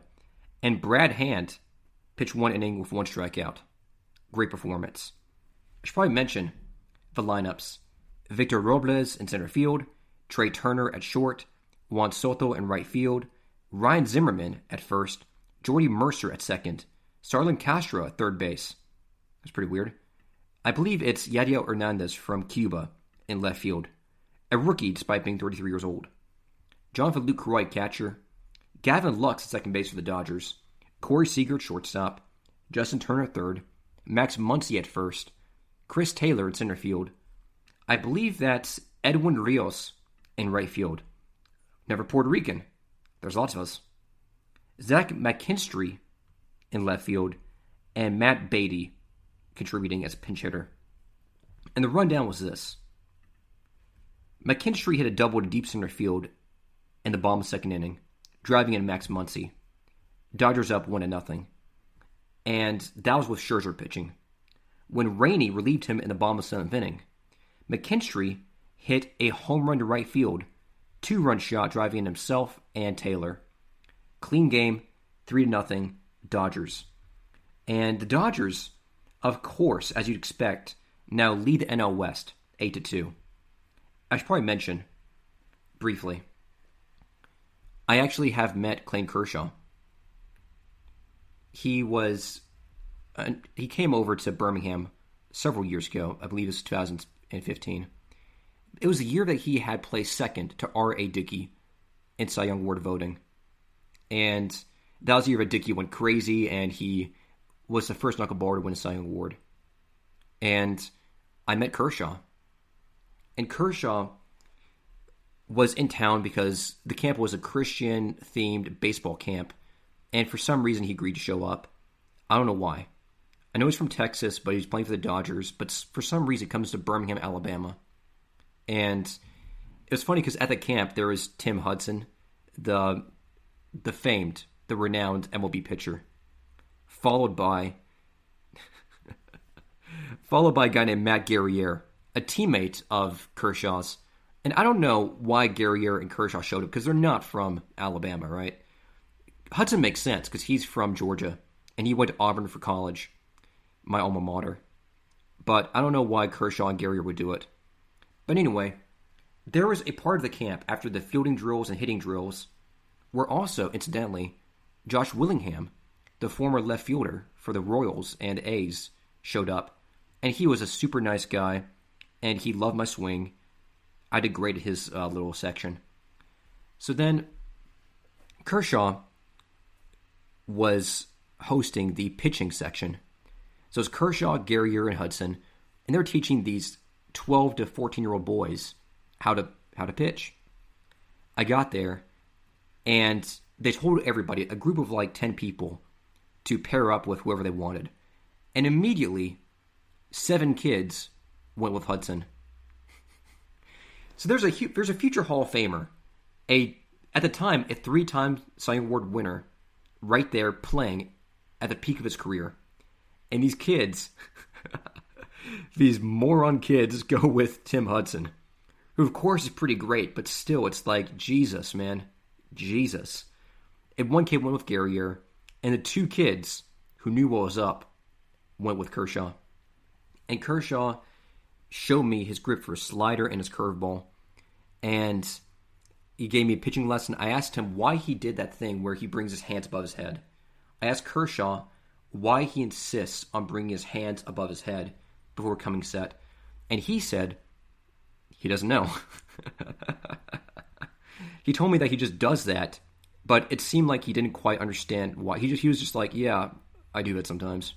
And Brad Hand pitched 1 inning with 1 strikeout. Great performance. I should probably mention the lineups. Victor Robles in center field, Trey Turner at short, Juan Soto in right field, Ryan Zimmerman at first, Jordy Mercer at second, Starlin Castro at third base. That's pretty weird. I believe it's Yadiel Hernandez from Cuba in left field. A rookie despite being 33 years old. Jonathan Lucroy catcher. Gavin Lux at second base for the Dodgers. Corey Seager at shortstop. Justin Turner third. Max Muncy at first. Chris Taylor at center field. I believe that's Edwin Rios in right field. Never Puerto Rican. There's lots of us. Zach McKinstry in left field. And Matt Beatty contributing as a pinch hitter. And the rundown was this. McKinstry hit a double to deep center field in the bottom of the 2nd inning, driving in Max Muncy. Dodgers up 1-0. And that was with Scherzer pitching. When Rainey relieved him in the bottom of the 7th inning, McKinstry hit a home run to right field, 2-run shot driving in himself and Taylor. Clean game, 3-0, Dodgers. And the Dodgers, of course, as you'd expect, now lead the NL West 8-2. I should probably mention, briefly, I actually have met Clayton Kershaw. He came over to Birmingham several years ago. I believe it was 2015. It was the year that he had placed second to R.A. Dickey in Cy Young Award voting. And that was the year that Dickey went crazy, and he was the first knuckleballer to win a Cy Young Award. And I met Kershaw. And Kershaw was in town because the camp was a Christian-themed baseball camp. And for some reason, he agreed to show up. I don't know why. I know he's from Texas, but he's playing for the Dodgers. But for some reason, he comes to Birmingham, Alabama. And it was funny because at the camp, there was Tim Hudson, the renowned MLB pitcher, followed by a guy named Matt Guerriere, a teammate of Kershaw's. And I don't know why Guerriere and Kershaw showed up, because they're not from Alabama, right? Hudson makes sense, because he's from Georgia, and he went to Auburn for college, my alma mater. but I don't know why Kershaw and Guerrier would do it. But anyway, there was a part of the camp after the fielding drills and hitting drills where also, incidentally, Josh Willingham, the former left fielder for the Royals and A's, showed up. And he was a super nice guy, and he loved my swing. I did great at his little section. So then Kershaw was hosting the pitching section. So it's Kershaw, Guerrier, and Hudson, and they're teaching these 12 to 14-year-old boys how to pitch. I got there, and they told everybody, a group of like 10 people, to pair up with whoever they wanted. And immediately, 7 kids went with Hudson. So there's a future Hall of Famer, at the time, a 3-time Cy Young Award winner, right there playing at the peak of his career. And these kids, these moron kids, go with Tim Hudson, who of course is pretty great, but still, it's like, Jesus, man. Jesus. And one kid went with Guerrier, and the 2 kids who knew what was up went with Kershaw. And Kershaw showed me his grip for his slider and his curveball, and he gave me a pitching lesson. I asked him why he did that thing where he brings his hands above his head. I asked Kershaw why he insists on bringing his hands above his head before coming set. And he said he doesn't know. He told me that he just does that, but it seemed like he didn't quite understand why. He was just like, yeah, I do that sometimes.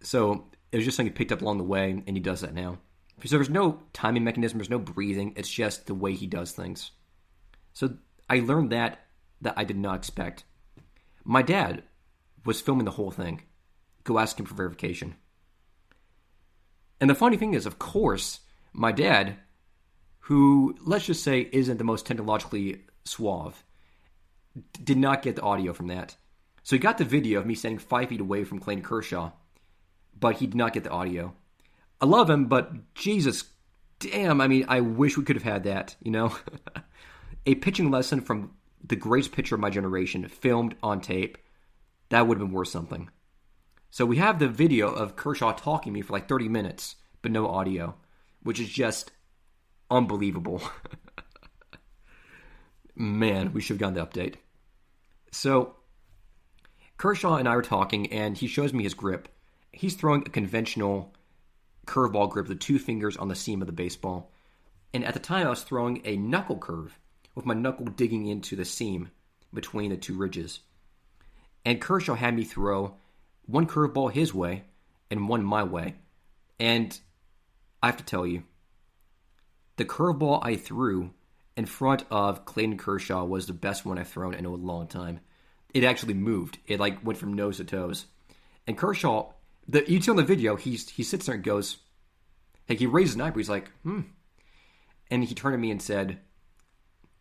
So it was just something he picked up along the way, and he does that now. So there's no timing mechanism, there's no breathing, it's just the way he does things. So I learned that I did not expect. My dad was filming the whole thing. Go ask him for verification. And the funny thing is, of course, my dad, who, let's just say, isn't the most technologically suave, did not get the audio from that. So he got the video of me standing 5 feet away from Clayton Kershaw, but he did not get the audio. I love him, but Jesus, damn, I mean, I wish we could have had that, you know? A pitching lesson from the greatest pitcher of my generation, filmed on tape, that would have been worth something. So we have the video of Kershaw talking to me for like 30 minutes, but no audio, which is just unbelievable. Man, we should have gotten the update. So Kershaw and I are talking, and he shows me his grip. He's throwing a conventional curveball grip with 2 fingers on the seam of the baseball. And at the time, I was throwing a knuckle curve with my knuckle digging into the seam between the 2 ridges. And Kershaw had me throw one curveball his way and one my way. And I have to tell you, the curveball I threw in front of Clayton Kershaw was the best one I've thrown in a long time. It actually moved. It like went from nose to toes. And Kershaw, you see on the video, he sits there and goes, like, he raises an eyebrow. He's like, And he turned to me and said,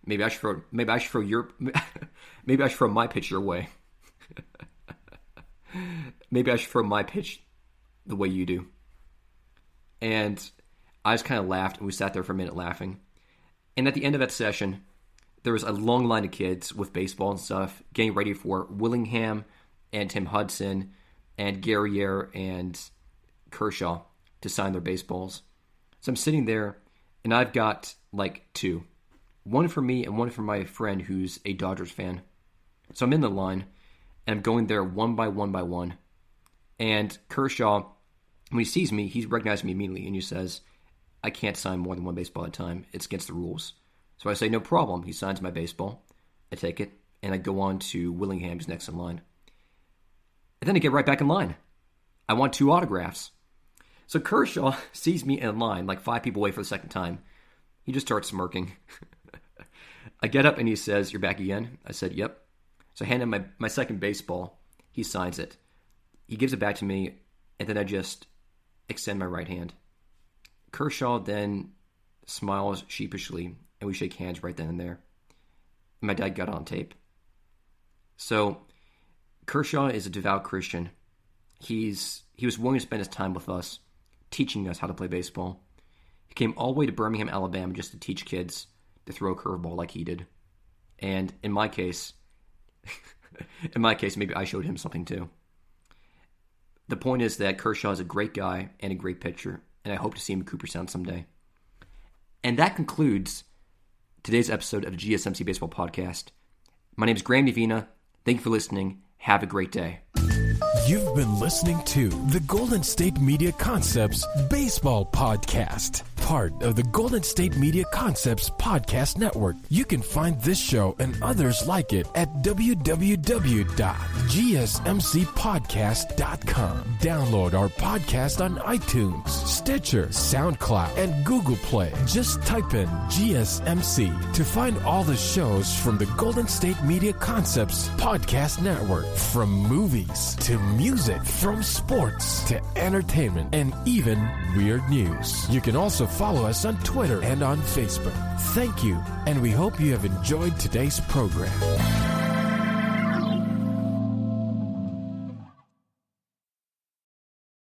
maybe I should throw my pitch your way. Maybe I should throw my pitch the way you do. And I just kind of laughed, and we sat there for a minute laughing. And at the end of that session, there was a long line of kids with baseball and stuff getting ready for Willingham and Tim Hudson and Guerrier and Kershaw to sign their baseballs. So I'm sitting there, and I've got like 2. One for me and one for my friend who's a Dodgers fan. So I'm in the line, and I'm going there one by one. And Kershaw, when he sees me, he recognizes me immediately, and he says, I can't sign more than 1 baseball at a time. It's against the rules. So I say, no problem. He signs my baseball. I take it, and I go on to Willingham, who's next in line. And then I get right back in line. I want 2 autographs. So Kershaw sees me in line, like 5 people away for the second time. He just starts smirking. I get up and he says, you're back again? I said, yep. So I hand him my second baseball. He signs it. He gives it back to me, and then I just extend my right hand. Kershaw then smiles sheepishly, and we shake hands right then and there. My dad got on tape. So Kershaw is a devout Christian. He was willing to spend his time with us, teaching us how to play baseball. He came all the way to Birmingham, Alabama, just to teach kids to throw a curveball like he did. And in my case, maybe I showed him something too. The point is that Kershaw is a great guy and a great pitcher, and I hope to see him in Cooperstown someday. And that concludes today's episode of the GSMC Baseball Podcast. My name is Graham Navina. Thank you for listening. Have a great day. You've been listening to the Golden State Media Concepts Baseball Podcast, part of the Golden State Media Concepts Podcast Network. You can find this show and others like it at www.gsmcpodcast.com. Download our podcast on iTunes, Stitcher, SoundCloud, and Google Play. Just type in GSMC to find all the shows from the Golden State Media Concepts Podcast Network, from movies to music, from sports to entertainment, and even weird news. You can also follow us on Twitter and on Facebook. Thank you, and we hope you have enjoyed today's program.